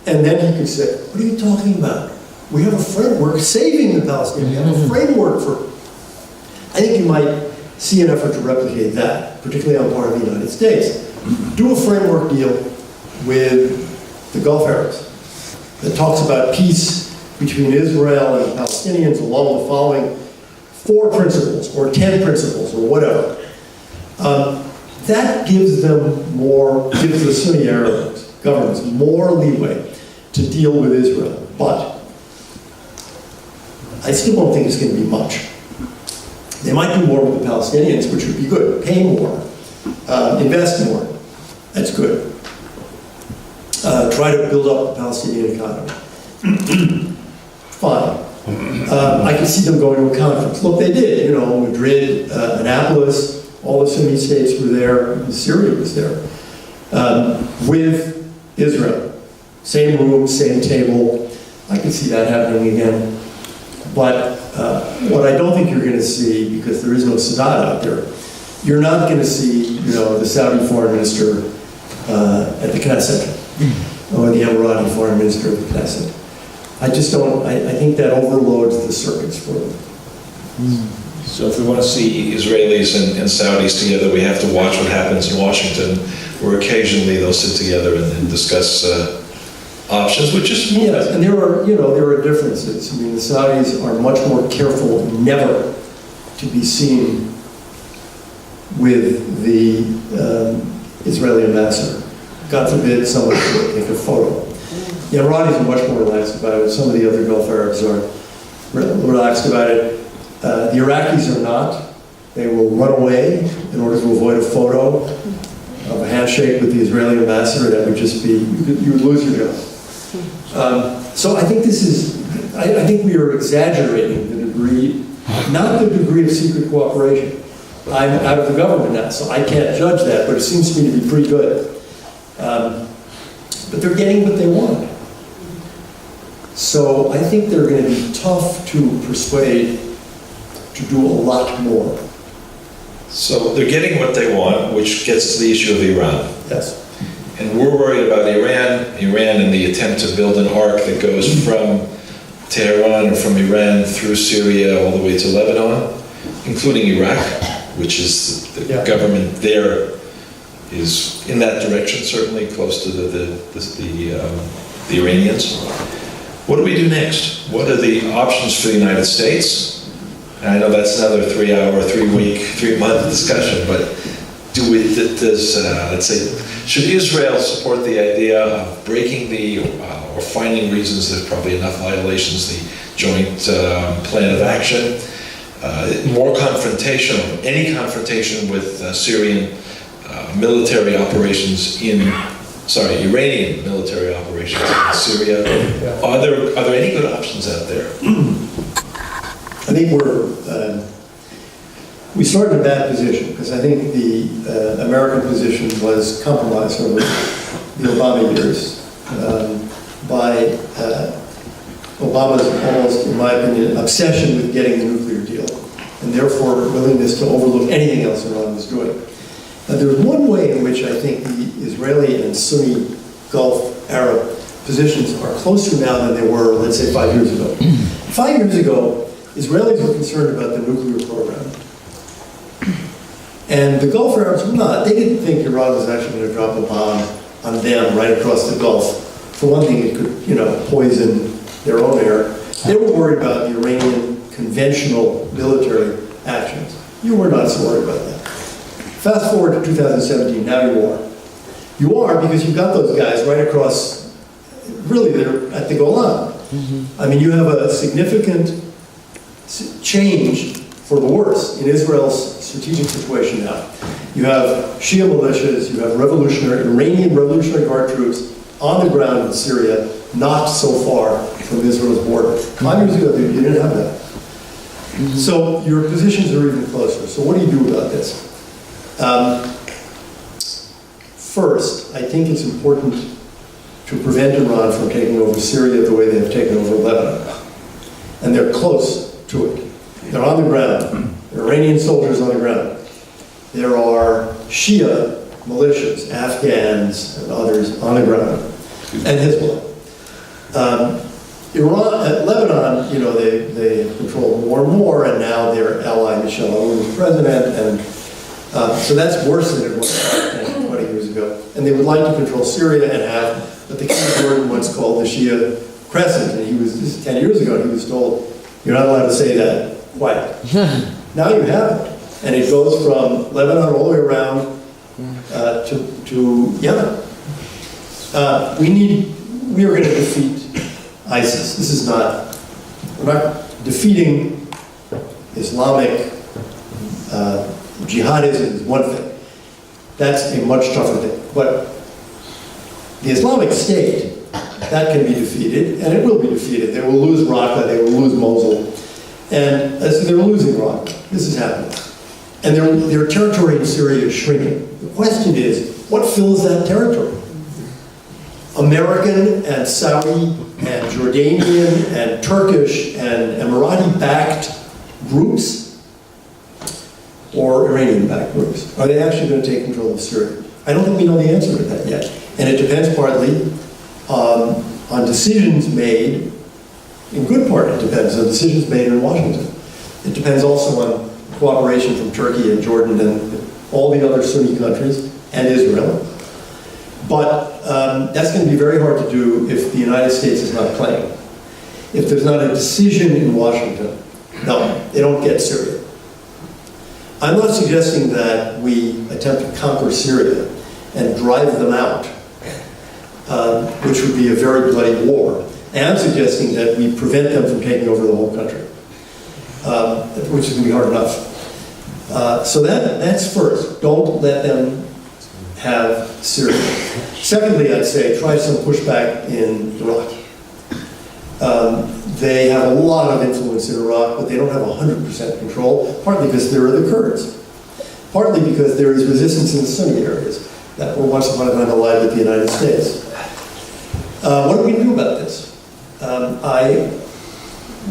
Speaker 3: And then he could say, what are you talking about? We have a framework saving the Palestinians. We have a framework for... I think you might see an effort to replicate that, particularly on part of the United States. Do a framework deal with the Gulf Arabs that talks about peace between Israel and the Palestinians along the following 4 principles, or 10 principles, or whatever. That gives gives the Sunni Arab governments more leeway to deal with Israel. But I still don't think it's going to be much. They might do more with the Palestinians, which would be good. Pay more, invest more. That's good. Try to build up the Palestinian economy. Fine. I can see them going to a conference. Look, they did. Madrid, Annapolis, all the Sunni states were there. Syria was there. With Israel. Same room, same table. I can see that happening again. But what I don't think you're going to see, because there is no Sadat out there, you're not going to see, the Saudi foreign minister at the Knesset, or the Emirati foreign minister at the Knesset. I just don't, I think that overloads the circuits for them.
Speaker 2: So if we want to see Israelis and Saudis together, we have to watch what happens in Washington, where occasionally they'll sit together and discuss options, which is movement.
Speaker 3: Yes, and there are differences. I mean, the Saudis are much more careful never to be seen with the Israeli ambassador. God forbid someone should take a photo. The Emiratis are much more relaxed about it. Some of the other Gulf Arabs are relaxed about it. The Iraqis are not. They will run away in order to avoid a photo of a handshake with the Israeli ambassador. That would just be, you would lose your job. So I think I think we are exaggerating the degree, not the degree of secret cooperation. I'm out of the government now, so I can't judge that, but it seems to me to be pretty good. But they're getting what they want. So I think they're going to be tough to persuade to do a lot more.
Speaker 2: So they're getting what they want, which gets to the issue of Iran.
Speaker 3: Yes.
Speaker 2: And we're worried about Iran and the attempt to build an arc that goes from Tehran or from Iran through Syria all the way to Lebanon, including Iraq, which is the government there is in that direction, certainly close to the Iranians. What do we do next? What are the options for the United States? And I know that's another 3-hour, 3-week, 3-month discussion, but let's say, should Israel support the idea of breaking or finding reasons, there's probably enough violations, the joint plan of action, more confrontation, any confrontation with Syrian military operations Iranian military operations in Syria. Are there any good options out there?
Speaker 3: I think we started in a bad position, because I think the American position was compromised over the Obama years by Obama's almost, in my opinion, obsession with getting the nuclear deal, and therefore willingness to overlook anything else Iran was doing. Now, there's one way in which I think the Israeli and Sunni Gulf Arab positions are closer now than they were, let's say, 5 years ago. 5 years ago, Israelis were concerned about the nuclear program. And the Gulf Arabs were not. They didn't think Iran was actually going to drop a bomb on them right across the Gulf. For one thing, it could, poison their own air. They were worried about the Iranian conventional military actions. You were not so worried about that. Fast forward to 2017, now you are. You are because you've got those guys right across, really, they're at the Golan. I mean, you have a significant change for the worse in Israel's strategic situation now. You have Shia militias, you have Iranian Revolutionary Guard troops on the ground in Syria, not so far from Israel's border. 5 years ago, you didn't have that. So your positions are even closer. So what do you do about this? First, I think it's important to prevent Iran from taking over Syria the way they have taken over Lebanon. And they're close to it. They're on the ground. There are Iranian soldiers on the ground. There are Shia militias, Afghans and others on the ground, and Hezbollah. Lebanon, they have controlled more and more, and now their ally Michel Aoun is president, and so that's worse than it was 10, 20 years ago. And they would like to control Syria and have what the King Jordan once called the Shia Crescent, and this is 10 years ago, and he was told, you're not allowed to say that, quiet. Now you have it, and it goes from Lebanon all the way around to Yemen. We are going to defeat ISIS. We're not defeating Islamic jihadism is one thing. That's a much tougher thing. But the Islamic State, that can be defeated, and it will be defeated. They will lose Raqqa, they will lose Mosul, and so they're losing Raqqa. This is happening. And their territory in Syria is shrinking. The question is, what fills that territory? American and Saudi and Jordanian and Turkish and Emirati-backed groups, or Iranian-backed groups? Are they actually going to take control of Syria? I don't think we know the answer to that yet. And it depends partly on decisions made, in good part it depends on decisions made in Washington. It depends also on cooperation from Turkey and Jordan and all the other Sunni countries and Israel. But that's going to be very hard to do if the United States is not playing. If there's not a decision in Washington, no, they don't get Syria. I'm not suggesting that we attempt to conquer Syria and drive them out, which would be a very bloody war. And I'm suggesting that we prevent them from taking over the whole country, which is going to be hard enough. So that's first. Don't let them have Syria. Secondly, I'd say try some pushback in Iraq. They have a lot of influence in Iraq, but they don't have 100% control, partly because there are the Kurds, partly because there is resistance in the Sunni areas that were once upon a time allied with the United States. What are we going to do about this?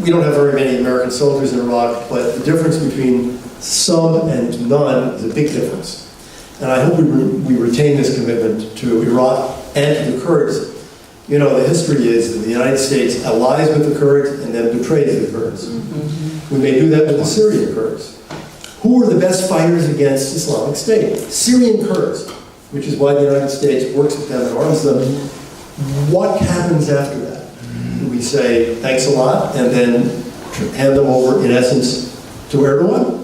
Speaker 3: We don't have very many American soldiers in Iraq, but the difference between some and none is a big difference. And I hope we retain this commitment to Iraq and to the Kurds. You know, the history is that the United States allies with the Kurds and then betrays the Kurds. We may do that with the Syrian Kurds. Who are the best fighters against Islamic State? Syrian Kurds, which is why the United States works with them and arms them. What happens after that? Do we say, thanks a lot, and then hand them over, in essence, to Erdogan?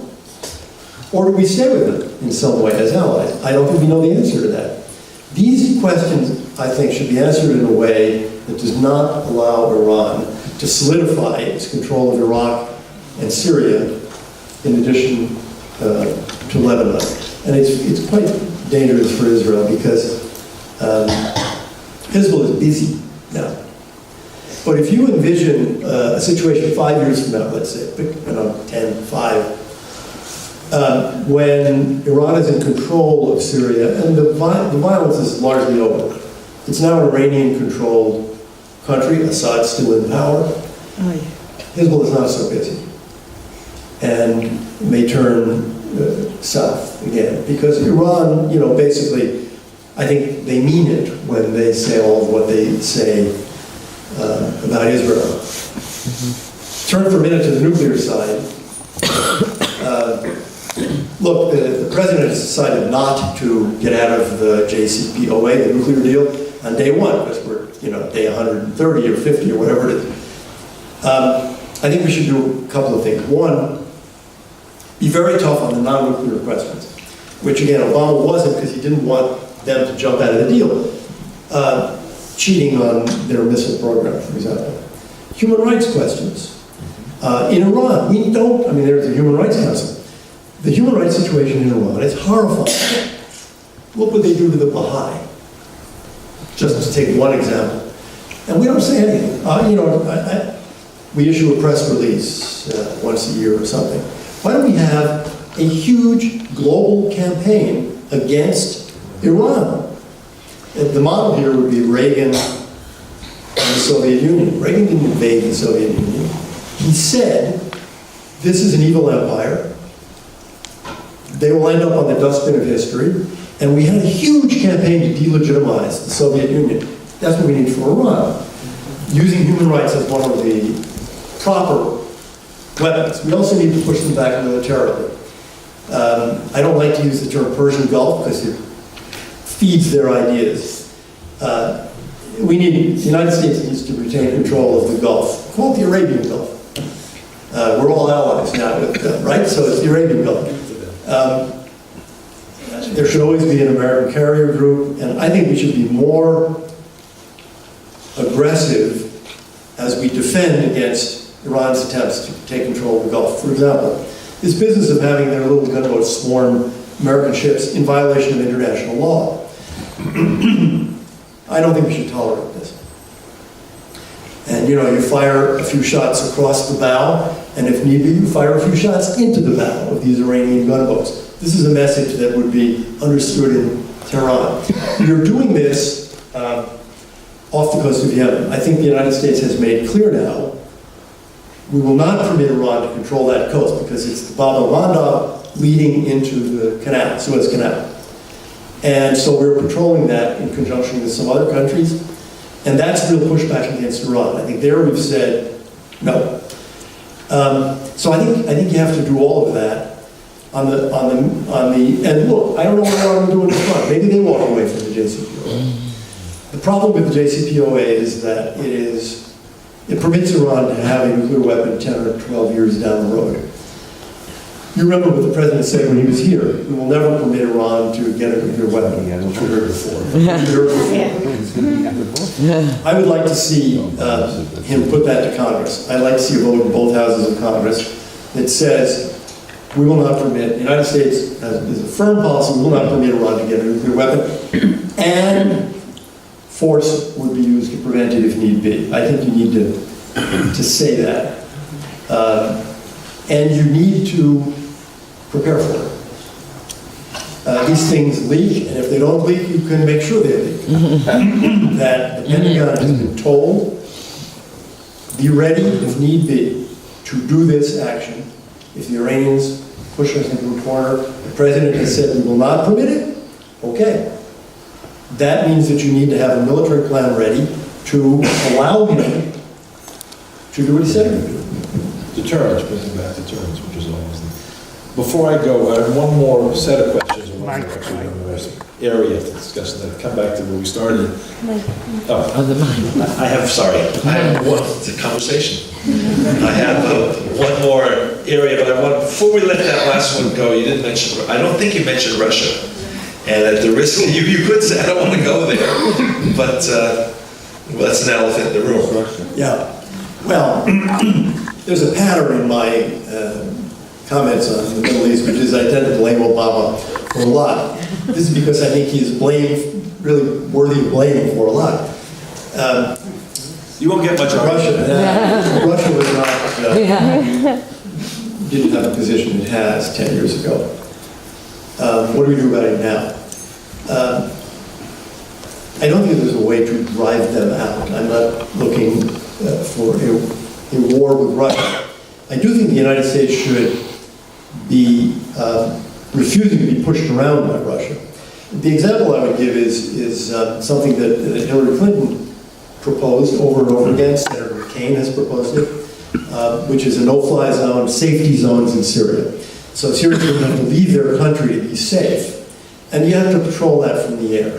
Speaker 3: Or do we stay with them in some way as allies? I don't think we know the answer to that. These questions, I think, should be answered in a way that does not allow Iran to solidify its control of Iraq and Syria in addition to Lebanon. And it's quite dangerous for Israel because Hezbollah is busy now. But if you envision a situation 5 years from now, let's say, 10, 5, when Iran is in control of Syria, and the violence is largely over. It's now an Iranian-controlled country, Assad's still in power. Hezbollah is not so busy, and may turn south again, because Iran, basically, I think they mean it when they say all of what they say about Israel. Turn for a minute to the nuclear side. Look, the president has decided not to get out of the JCPOA, the nuclear deal, on day one, because we're, day 130 or 50 or whatever it is. I think we should do a couple of things. One, be very tough on the non-nuclear questions, which again, Obama wasn't because he didn't want them to jump out of the deal. Cheating on their missile program, for example. Human rights questions. In Iran, there's the Human Rights Council. The human rights situation in Iran is horrifying. Look what they do to the Baha'i, just to take one example. And we don't say anything. We issue a press release once a year or something. Why don't we have a huge global campaign against Iran? The model here would be Reagan and the Soviet Union. Reagan didn't invade the Soviet Union. He said, this is an evil empire. They will end up on the dustbin of history. And we had a huge campaign to delegitimize the Soviet Union. That's what we need for Iran. Using human rights as one of the proper weapons. We also need to push them back militarily. I don't like to use the term Persian Gulf because it feeds their ideas. The United States needs to retain control of the Gulf. Call it the Arabian Gulf. We're all allies now with them, right? So it's the Arabian Gulf. There should always be an American carrier group, and I think we should be more aggressive as we defend against Iran's attempts to take control of the Gulf. For example, this business of having their little gunboats swarm American ships in violation of international law. I don't think we should tolerate this. And you fire a few shots across the bow, and if need be, you fire a few shots into the bow of these Iranian gunboats. This is a message that would be understood in Tehran. You're doing this off the coast of Yemen. I think the United States has made clear now, we will not permit Iran to control that coast because it's the Bab el-Mandab leading into the canal, Suez Canal. And so we're patrolling that in conjunction with some other countries. And that's real pushback against Iran. I think there we've said no. So I think you have to do all of that on the and look, I don't know what Iran will do in the front. Maybe they walk away from the JCPOA. The problem with the JCPOA is that it permits Iran to have a nuclear weapon 10 or 12 years down the road. You remember what the president said when he was here. We will never permit Iran to get a nuclear weapon.
Speaker 5: Yeah,
Speaker 3: Which we heard before. I would like to see him put that to Congress. I'd like to see a vote in both houses of Congress that says we will not permit, the United States has a firm policy, we will not permit Iran to get a nuclear weapon, and force would be used to prevent it if need be. I think you need to say that. And you need to prepare for it. These things leak, and if they don't leak, you can make sure they leak. That the Pentagon has been told, be ready, if need be, to do this action. If the Iranians push us into a corner, the president has said we will not permit it, okay. That means that you need to have a military plan ready to allow him to do what he said he would do.
Speaker 5: Deterrence, bringing back deterrence, which is always Before I go, I have one more set of questions. and one more actually area to discuss, and then come back to where we started. Oh,
Speaker 2: I have, sorry, I have one, it's a conversation. I have one more area, but I want, before we let that last one go, you didn't mention, I don't think you mentioned Russia. And at the risk, you could say, I don't want to go there, but well, that's an elephant in the room.
Speaker 3: Yeah, well, there's a pattern in my comments on the Middle East, which is I tend to blame Obama for a lot. This is because I think he's really worthy of blame for a lot.
Speaker 5: you won't get much
Speaker 3: Russia was not, didn't have a position it has 10 years ago. What do we do about it now? I don't think there's a way to drive them out. I'm not looking for a war with Russia. I do think the United States should be refusing to be pushed around by Russia. The example I would give is something that Hillary Clinton proposed over and over again. Senator McCain has proposed it, which is a no-fly zone, safety zones in Syria. So Syrians don't have to leave their country to be safe. And you have to patrol that from the air.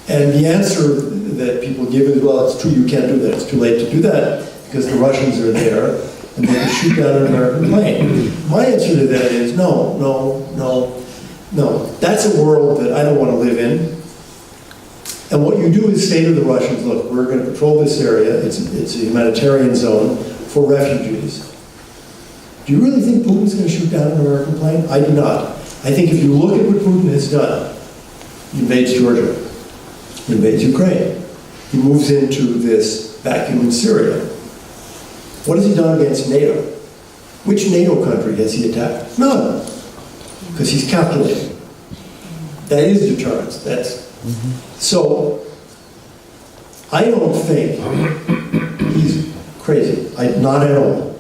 Speaker 3: And the answer that people give is, well, it's true, you can't do that. It's too late to do that because the Russians are there and they can shoot down an American plane. My answer to that is no. That's a world that I don't want to live in. And what you do is say to the Russians, look, we're going to patrol this area. It's a humanitarian zone for refugees. Do you really think Putin's going to shoot down an American plane? I do not. I think if you look at what Putin has done, he invades Georgia, he invades Ukraine, he moves into this vacuum in Syria. What has he done against NATO? Which NATO country has he attacked? None. Because he's calculating. That is deterrence. So, I don't think he's crazy. Not at all.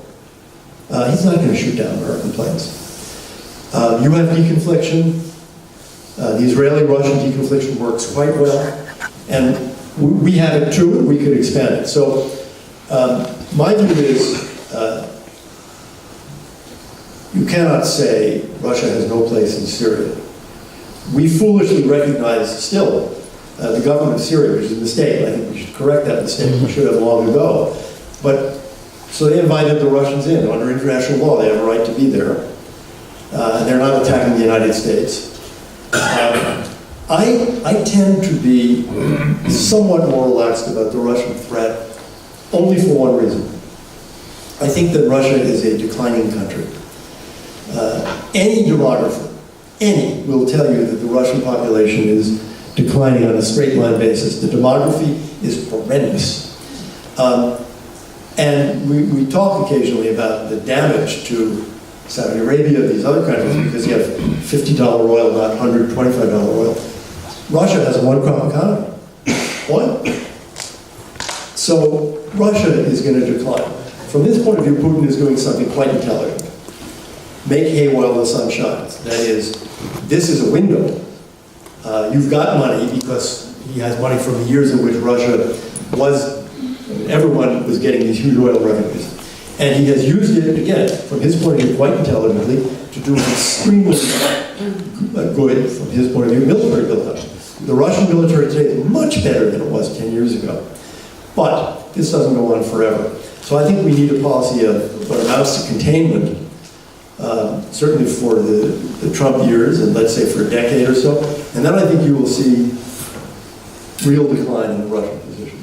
Speaker 3: He's not going to shoot down American planes. You have deconfliction. The Israeli-Russian deconfliction works quite well. And we have it too, and we could expand it. So my view is you cannot say Russia has no place in Syria. We foolishly recognize still the government of Syria, which is a mistake. I think we should correct that mistake. We should have long ago. But so they invited the Russians in. Under international law, they have a right to be there. They're not attacking the United States. I tend to be somewhat more relaxed about the Russian threat, only for one reason. I think that Russia is a declining country. Any demographer, will tell you that the Russian population is declining on a straight line basis. The demography is horrendous. And we talk occasionally about the damage to Saudi Arabia, these other countries, because you have $50 oil, not $125 oil. Russia has a one-crop economy. One. So Russia is going to decline. From this point of view, Putin is doing something quite intelligent. Make hay while the sun shines. That is, this is a window. You've got money because he has money from the years in which Russia was, everyone was getting these huge oil revenues. And he has used it, again, from his point of view, quite intelligently, to do extremely good, from his point of view, military buildup. The Russian military today is much better than it was 10 years ago. But this doesn't go on forever. So I think we need a policy of what amounts to containment, certainly for the Trump years, and let's say for a decade or so. And then I think you will see real decline in the Russian position.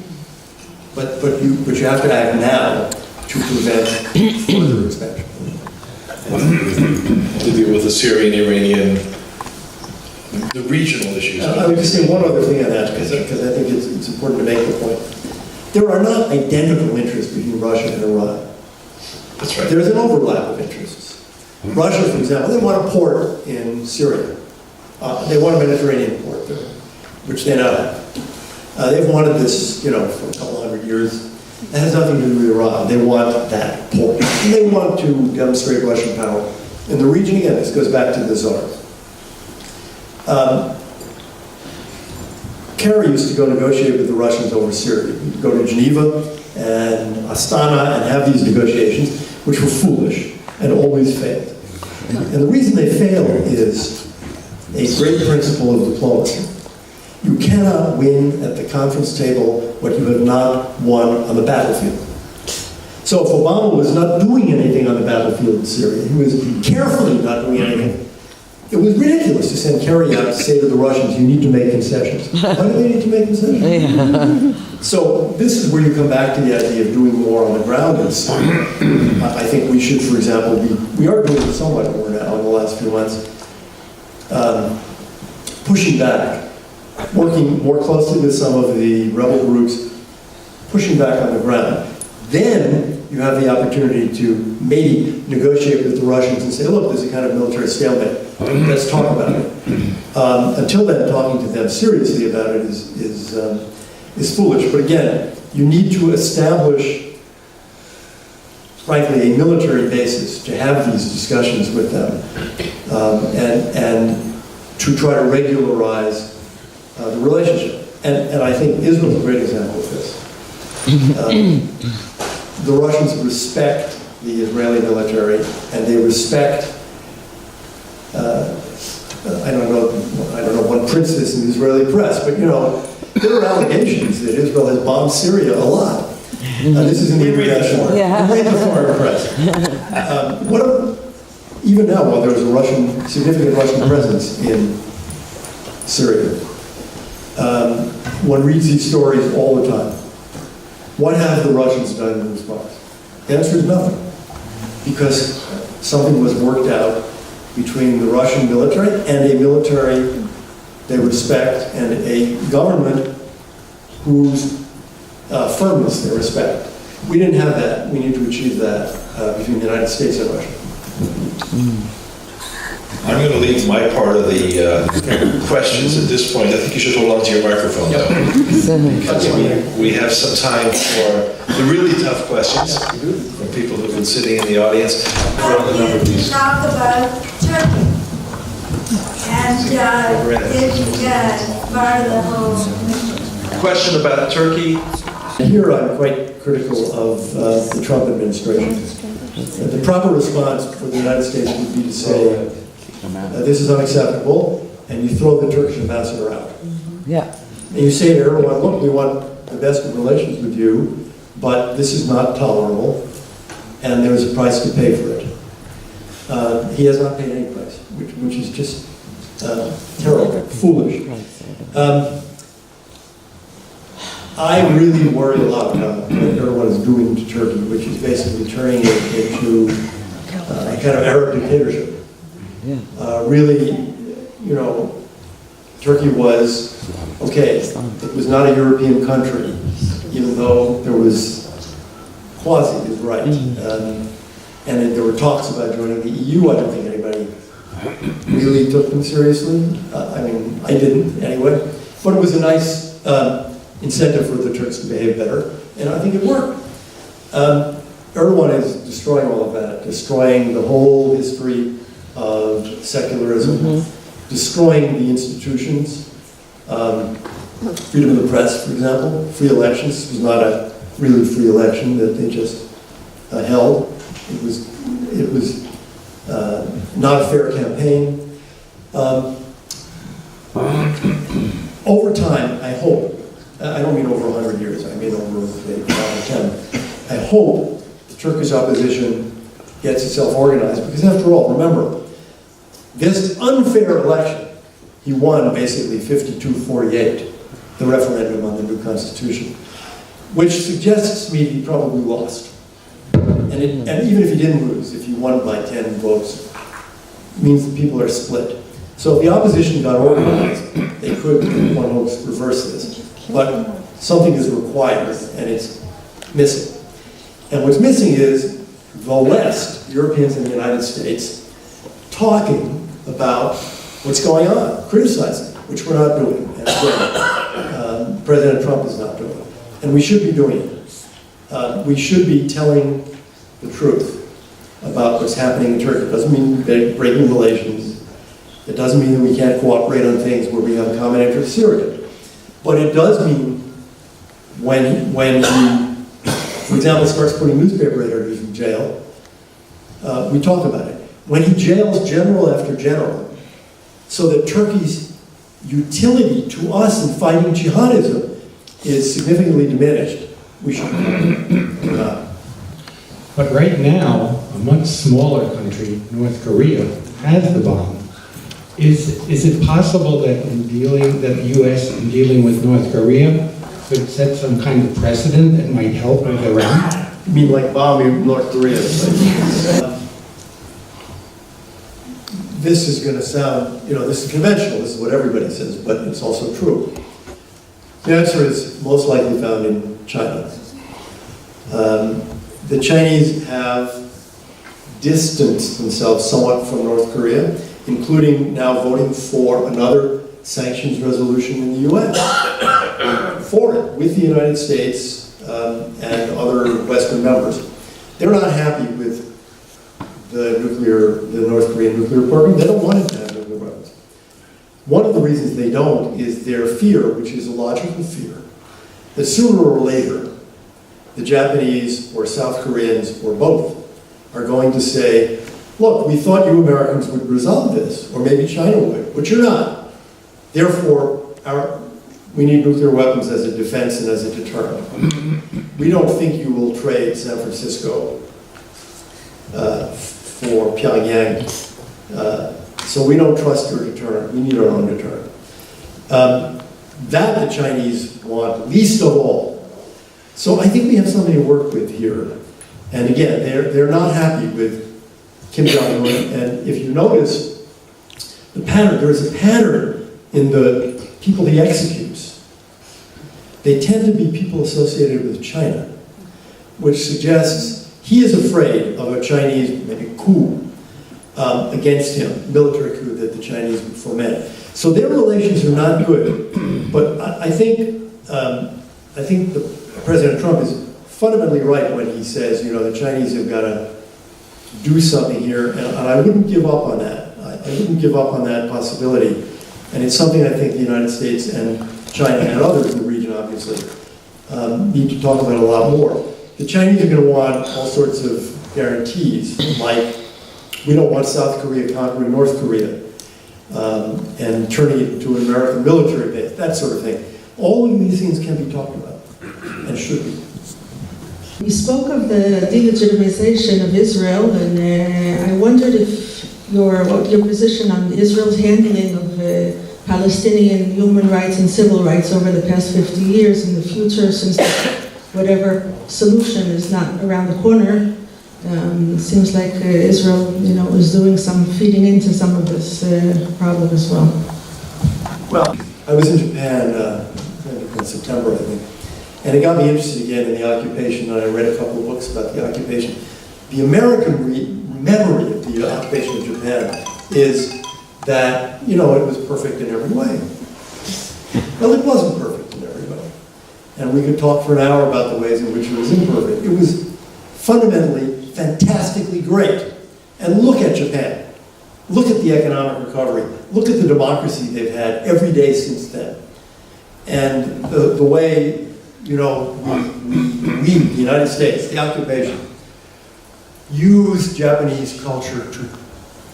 Speaker 3: But you have to act now to prevent further expansion.
Speaker 2: To deal with the Syrian, Iranian, the regional issues.
Speaker 3: I would just say one other thing on that, because I think it's important to make the point. There are not identical interests between Russia and Iran.
Speaker 2: That's right.
Speaker 3: There's an overlap of interests. Russia, for example, they want a port in Syria. They want a Mediterranean port there, which they now have. They've wanted this, for a couple hundred years. That has nothing to do with Iran. They want that port. And they want to demonstrate Russian power in the region. Again, this goes back to the Tsar. Kerry used to go negotiate with the Russians over Syria. He'd go to Geneva and Astana and have these negotiations, which were foolish and always failed. And the reason they fail is a great principle of diplomacy. You cannot win at the conference table what you have not won on the battlefield. So if Obama was not doing anything on the battlefield in Syria, he was carefully not doing anything, it was ridiculous to send Kerry out to say to the Russians, you need to make concessions. Why do they need to make concessions? So this is where you come back to the idea of doing more on the ground in Syria. I think we should, for example, we are doing somewhat more now in the last few months, pushing back, working more closely with some of the rebel groups, pushing back on the ground. Then you have the opportunity to maybe negotiate with the Russians and say, look, there's a kind of military stalemate. Let's talk about it. Until then, talking to them seriously about it is foolish. But again, you need to establish, frankly, a military basis to have these discussions with them and to try to regularize the relationship. And I think Israel is a great example of this. The Russians respect the Israeli military, and they respect, I don't know what prints this in the Israeli press, but you know, there are allegations that Israel has bombed Syria a lot. This is in the international, read the foreign press. Even now, while there's a significant Russian presence in Syria, one reads these stories all the time. What have the Russians done in response? The answer is nothing. Because something was worked out between the Russian military and a military they respect and a government whose firmness they respect. We didn't have that. We need to achieve that between the United States and Russia.
Speaker 2: I'm going to leave my part of the questions at this point. I think you should hold on to your microphone, though. Because we have some time for the really tough questions from people who've been sitting in the audience.
Speaker 6: Talk about Turkey. And it's part of the whole...
Speaker 2: Question about Turkey.
Speaker 3: Here I'm quite critical of the Trump administration. The proper response for the United States would be to say, this is unacceptable, and you throw the Turkish ambassador out.
Speaker 4: Yeah.
Speaker 3: And you say to Erdogan, look, we want the best of relations with you, but this is not tolerable, and there's a price to pay for it. He has not paid any price, which is just terrible, foolish. I really worry a lot about what Erdogan is doing to Turkey, which is basically turning it into a kind of Arab dictatorship. Really, you know, Turkey was, okay, it was not a European country, even though there was quasi, is right. And there were talks about joining the EU. I don't think anybody really took them seriously. I mean, I didn't anyway. But it was a nice incentive for the Turks to behave better, and I think it worked. Erdogan is destroying all of that, destroying the whole history of secularism, destroying the institutions, freedom of the press, for example, free elections. This was not a really free election that they just held. It was not a fair campaign. Over time, I hope, I don't mean over 100 years, I mean over 5 or 10, I hope the Turkish opposition gets itself organized, because after all, remember, this unfair election, he won basically 52-48, the referendum on the new constitution, which suggests to me he probably lost. And even if he didn't lose, if he won by 10 votes, it means the people are split. So if the opposition got organized, they could, one hopes, reverse this. But something is required, and it's missing. And what's missing is the West, Europeans and the United States, talking about what's going on, criticizing, which we're not doing. And President Trump is not doing. And we should be doing it. We should be telling the truth about what's happening in Turkey. It doesn't mean breaking relations. It doesn't mean that we can't cooperate on things where we have a common interest, Syria. But it does mean when he, for example, starts putting newspaper editors in jail, we talk about it. when he jails general after general, so that Turkey's utility to us in fighting jihadism is significantly diminished, we should not.
Speaker 7: But right now, a much smaller country, North Korea, has the bomb. Is it possible that that the U.S. in dealing with North Korea could set some kind of precedent that might help with Iran?
Speaker 3: You mean like bombing North Korea? This is going to sound, this is conventional, this is what everybody says, but it's also true. The answer is most likely found in China. The Chinese have distanced themselves somewhat from North Korea, including now voting for another sanctions resolution in the UN. For it, with the United States and other Western members. They're not happy with the North Korean nuclear program. They don't want it to have nuclear weapons. One of the reasons they don't is their fear, which is a logical fear, that sooner or later, the Japanese or South Koreans or both are going to say, look, we thought you Americans would resolve this, or maybe China would, but you're not. Therefore, we need nuclear weapons as a defense and as a deterrent. We don't think you will trade San Francisco for Pyongyang, so we don't trust your deterrent. We need our own deterrent. That the Chinese want least of all. So I think we have something to work with here. And again, they're not happy with Kim Jong-un. And if you notice the pattern, there is a pattern in the people he executes. They tend to be people associated with China, which suggests he is afraid of a Chinese maybe coup against him, military coup that the Chinese would foment. So their relations are not good. But I think President Trump is fundamentally right when he says, the Chinese have got to do something here, and I wouldn't give up on that. I wouldn't give up on that possibility. And it's something I think the United States and China and others in the region, obviously, need to talk about a lot more. The Chinese are going to want all sorts of guarantees, like we don't want South Korea conquering North Korea and turning it into an American military base, that sort of thing. All of these things can be talked about and should be.
Speaker 8: We spoke of the delegitimization of Israel, and I wondered if what your position on Israel's handling of Palestinian human rights and civil rights over the past 50 years in the future, since whatever solution is not around the corner. Seems like Israel, is doing feeding into some of this problem as well.
Speaker 3: Well, I was in Japan in September, I think, and it got me interested again in the occupation, and I read a couple of books about the occupation. The American memory of the occupation of Japan is that, it was perfect in every way. Well, it wasn't perfect in every way. And we could talk for an hour about the ways in which it was imperfect. It was fundamentally fantastically great. And look at Japan. Look at the economic recovery. Look at the democracy they've had every day since then. And the way, we, the United States, the occupation, used Japanese culture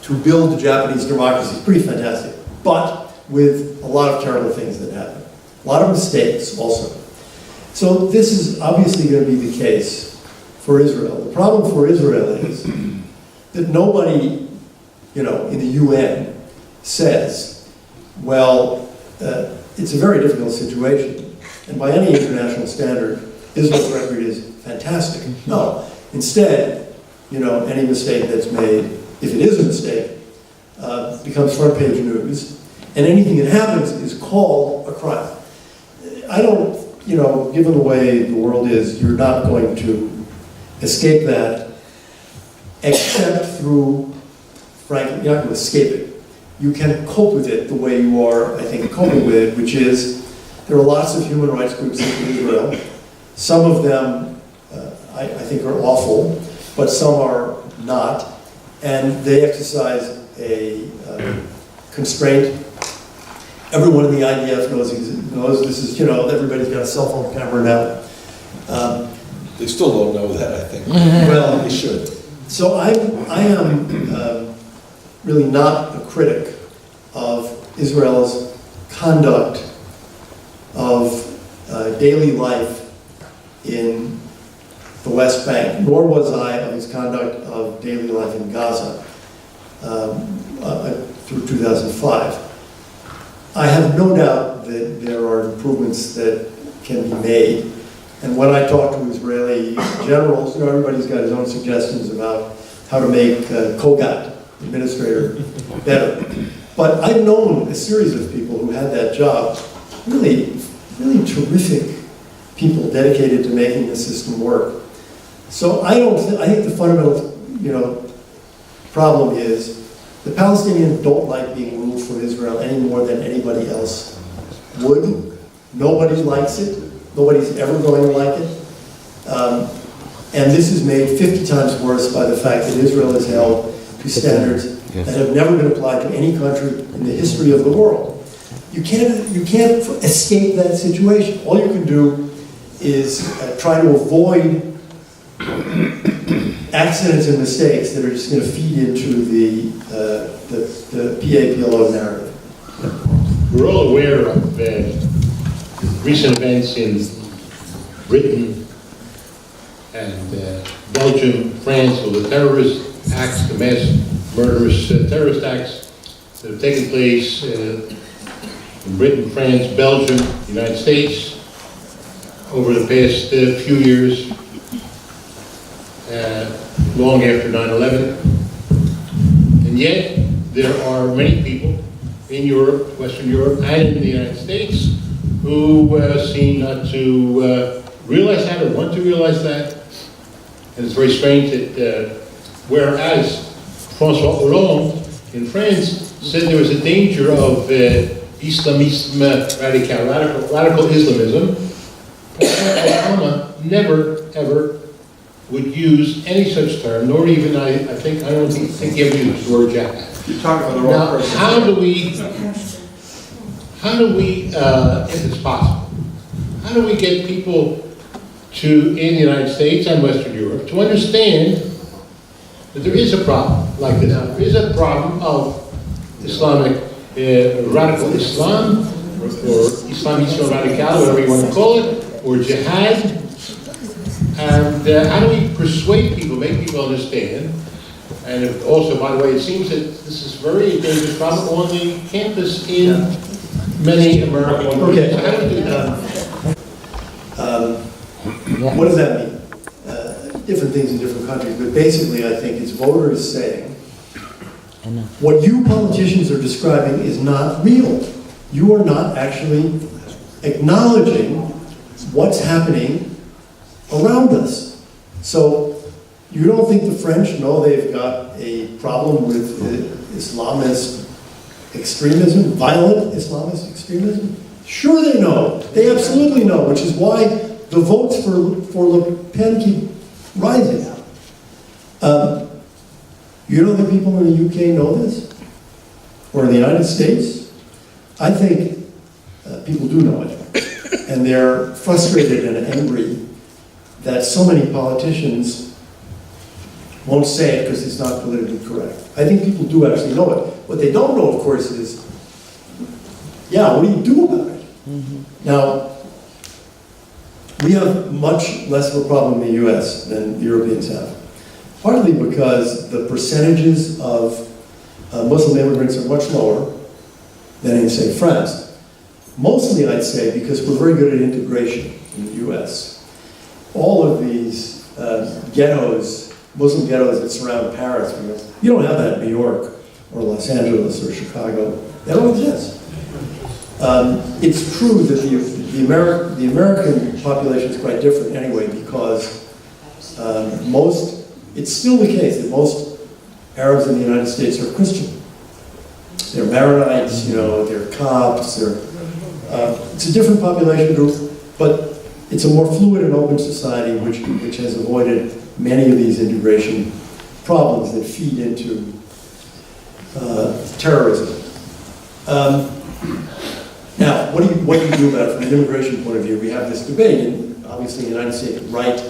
Speaker 3: to build the Japanese democracy. It's pretty fantastic. But with a lot of terrible things that happen. A lot of mistakes also. So this is obviously going to be the case for Israel. The problem for Israel is that nobody, in the UN says, well, it's a very difficult situation, and by any international standard, Israel's record is fantastic. No. Instead, any mistake that's made, if it is a mistake, becomes front page news, and anything that happens is called a crime. I don't, given the way the world is, you're not going to escape that, except through, frankly, you're not going to escape it. You can cope with it the way you are, I think, coping with it, which is, there are lots of human rights groups in Israel. Some of them, I think, are awful, but some are not, and they exercise a constraint. Everyone in the IDF knows this is, everybody's got a cell phone camera now.
Speaker 5: They still don't know that, I think.
Speaker 3: Well,
Speaker 5: They should.
Speaker 3: So I am really not a critic of Israel's conduct of daily life in the West Bank, nor was I of his conduct of daily life in Gaza through 2005. I have no doubt that there are improvements that can be made. And when I talk to Israeli generals, everybody's got his own suggestions about how to make Kogat, administrator, better. But I've known a series of people who had that job, really terrific people dedicated to making the system work. So I think the fundamental, problem is the Palestinians don't like being removed from Israel any more than anybody else would. Nobody likes it. Nobody's ever going to like it. And this is made 50 times worse by the fact that Israel is held to standards that have never been applied to any country in the history of the world. You can't escape that situation. All you can do is try to avoid accidents and mistakes that are just going to feed into the PA-PLO narrative.
Speaker 9: We're all aware of recent events in Britain and Belgium, France, with the terrorist acts, the mass murderous terrorist acts that have taken place in Britain, France, Belgium, the United States over the past few years, long after 9/11. And yet, there are many people in Europe, Western Europe, and in the United States who seem not to realize that or want to realize that. And it's very strange that whereas François Hollande in France said there was a danger of Islamism, radical Islamism, President Obama never, ever would use any such term, nor even, I don't think he ever used the word jihad.
Speaker 5: You're talking about the wrong
Speaker 9: Now,
Speaker 5: person.
Speaker 9: how do we, if it's possible, how do we get people in the United States and Western Europe to understand that there is a problem like this? There is a problem of Islamic, radical Islam, or Islamism radical, whatever you want to call it, or jihad. And how do we persuade people, make people understand? And also, by the way, it seems that this is very dangerous problem on the campus in many American
Speaker 3: Okay.
Speaker 9: So how do we do that?
Speaker 3: What does that mean? Different things in different countries, but basically I think it's voters saying, what you politicians are describing is not real. You are not actually acknowledging what's happening around us. So you don't think the French know they've got a problem with Islamist extremism, violent Islamist extremism? Sure they know. They absolutely know, which is why the votes for Le Pen keep rising. You don't think people in the UK know this? Or in the United States? I think people do know it. And they're frustrated and angry that so many politicians won't say it because it's not politically correct. I think people do actually know it. What they don't know, of course, is, what do you do about it? Now, we have much less of a problem in the US than the Europeans have. Partly because the percentages of Muslim immigrants are much lower than in, say, France. Mostly, I'd say, because we're very good at integration in the US. All of these ghettos, Muslim ghettos that surround Paris, you don't have that in New York or Los Angeles or Chicago. They don't exist. It's true that the American population is quite different anyway, because it's still the case that most Arabs in the United States are Christian. They're Maronites, they're Copts, it's a different population group, but it's a more fluid and open society which has avoided many of these integration problems that feed into terrorism. Now, what do you do about it from an immigration point of view? We have this debate, and obviously the United States right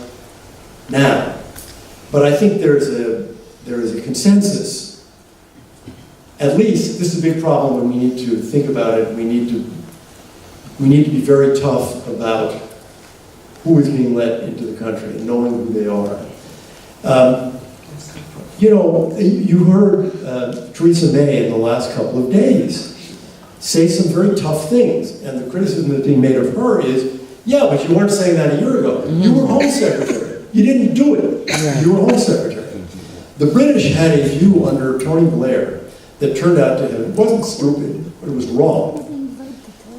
Speaker 3: now. But I think there is a consensus at least, this is a big problem and we need to think about it. We need to be very tough about who is being let into the country and knowing who they are. You know, you heard Theresa May in the last couple of days say some very tough things, and the criticism that's being made of her is, yeah, but you weren't saying that a year ago. You were Home Secretary. You didn't do it. You were Home Secretary. The British had a view under Tony Blair that turned out to him, it wasn't stupid, but it was wrong.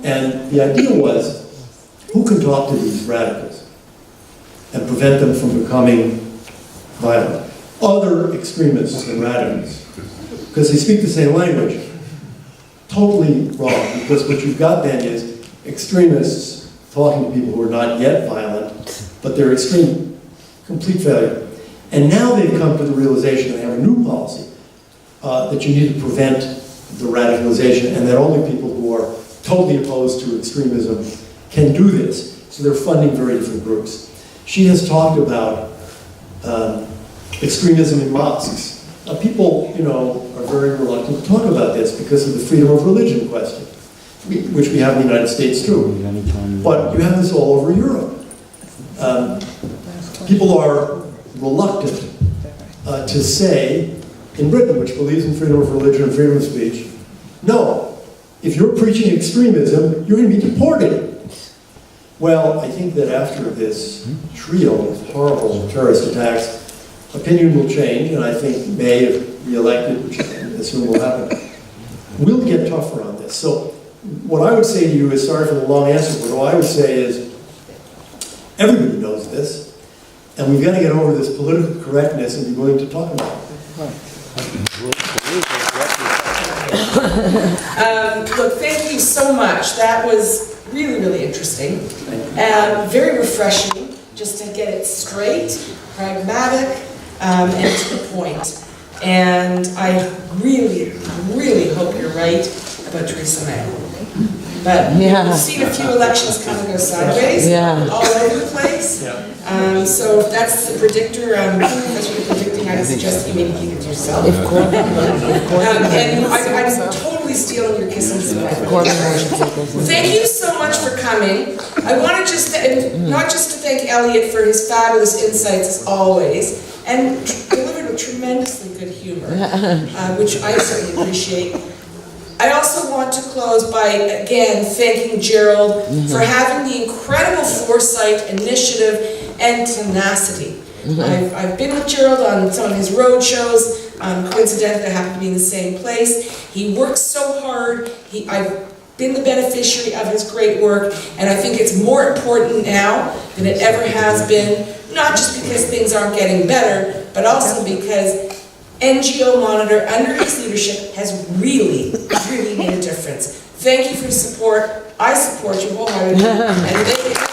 Speaker 3: And the idea was, who can talk to these radicals and prevent them from becoming violent? Other extremists and radicals, because they speak the same language. Totally wrong, because what you've got then is extremists talking to people who are not yet violent, but they're extreme, complete failure. And now they've come to the realization they have a new policy, that you need to prevent the radicalization, and that only people who are totally opposed to extremism can do this. So they're funding very different groups. She has talked about extremism in mosques. Now, people, you know, are very reluctant to talk about this because of the freedom of religion question, which we have in the United States too. But you have this all over Europe. People are reluctant to say, in Britain, which believes in freedom of religion and freedom of speech, no, if you're preaching extremism, you're going to be deported. Well, I think that after this trio of horrible terrorist attacks, opinion will change, and I think May, if re-elected, which I assume will happen, will get tougher on this. So what I would say to you is, sorry for the long answer, but what I would say is, everybody knows this, and we've got to get over this political correctness and be willing to talk about it.
Speaker 1: Look, thank you so much. That was really, really interesting. Very refreshing, just to get it straight, pragmatic, and to the point. And I really, really hope you're right about Theresa May. But we've seen a few elections kind of go sideways, all over the place. So if that's the predictor, that's what you're predicting, I suggest you maybe keep it to yourself. And I'm totally stealing your kisses. Thank you so much for coming. I want to just, not just to thank Elliott for his fabulous insights as always, and delivered with tremendously good humor, which I certainly appreciate. I also want to close by, again, thanking Gerald for having the incredible foresight, initiative, and tenacity. I've been with Gerald on some of his road shows. Coincidentally, I happen to be in the same place. He works so hard. I've been the beneficiary of his great work, and I think it's more important now than it ever has been, not just because things aren't getting better, but also because NGO Monitor, under his leadership, has really, really made a difference. Thank you for your support. I support you wholeheartedly. And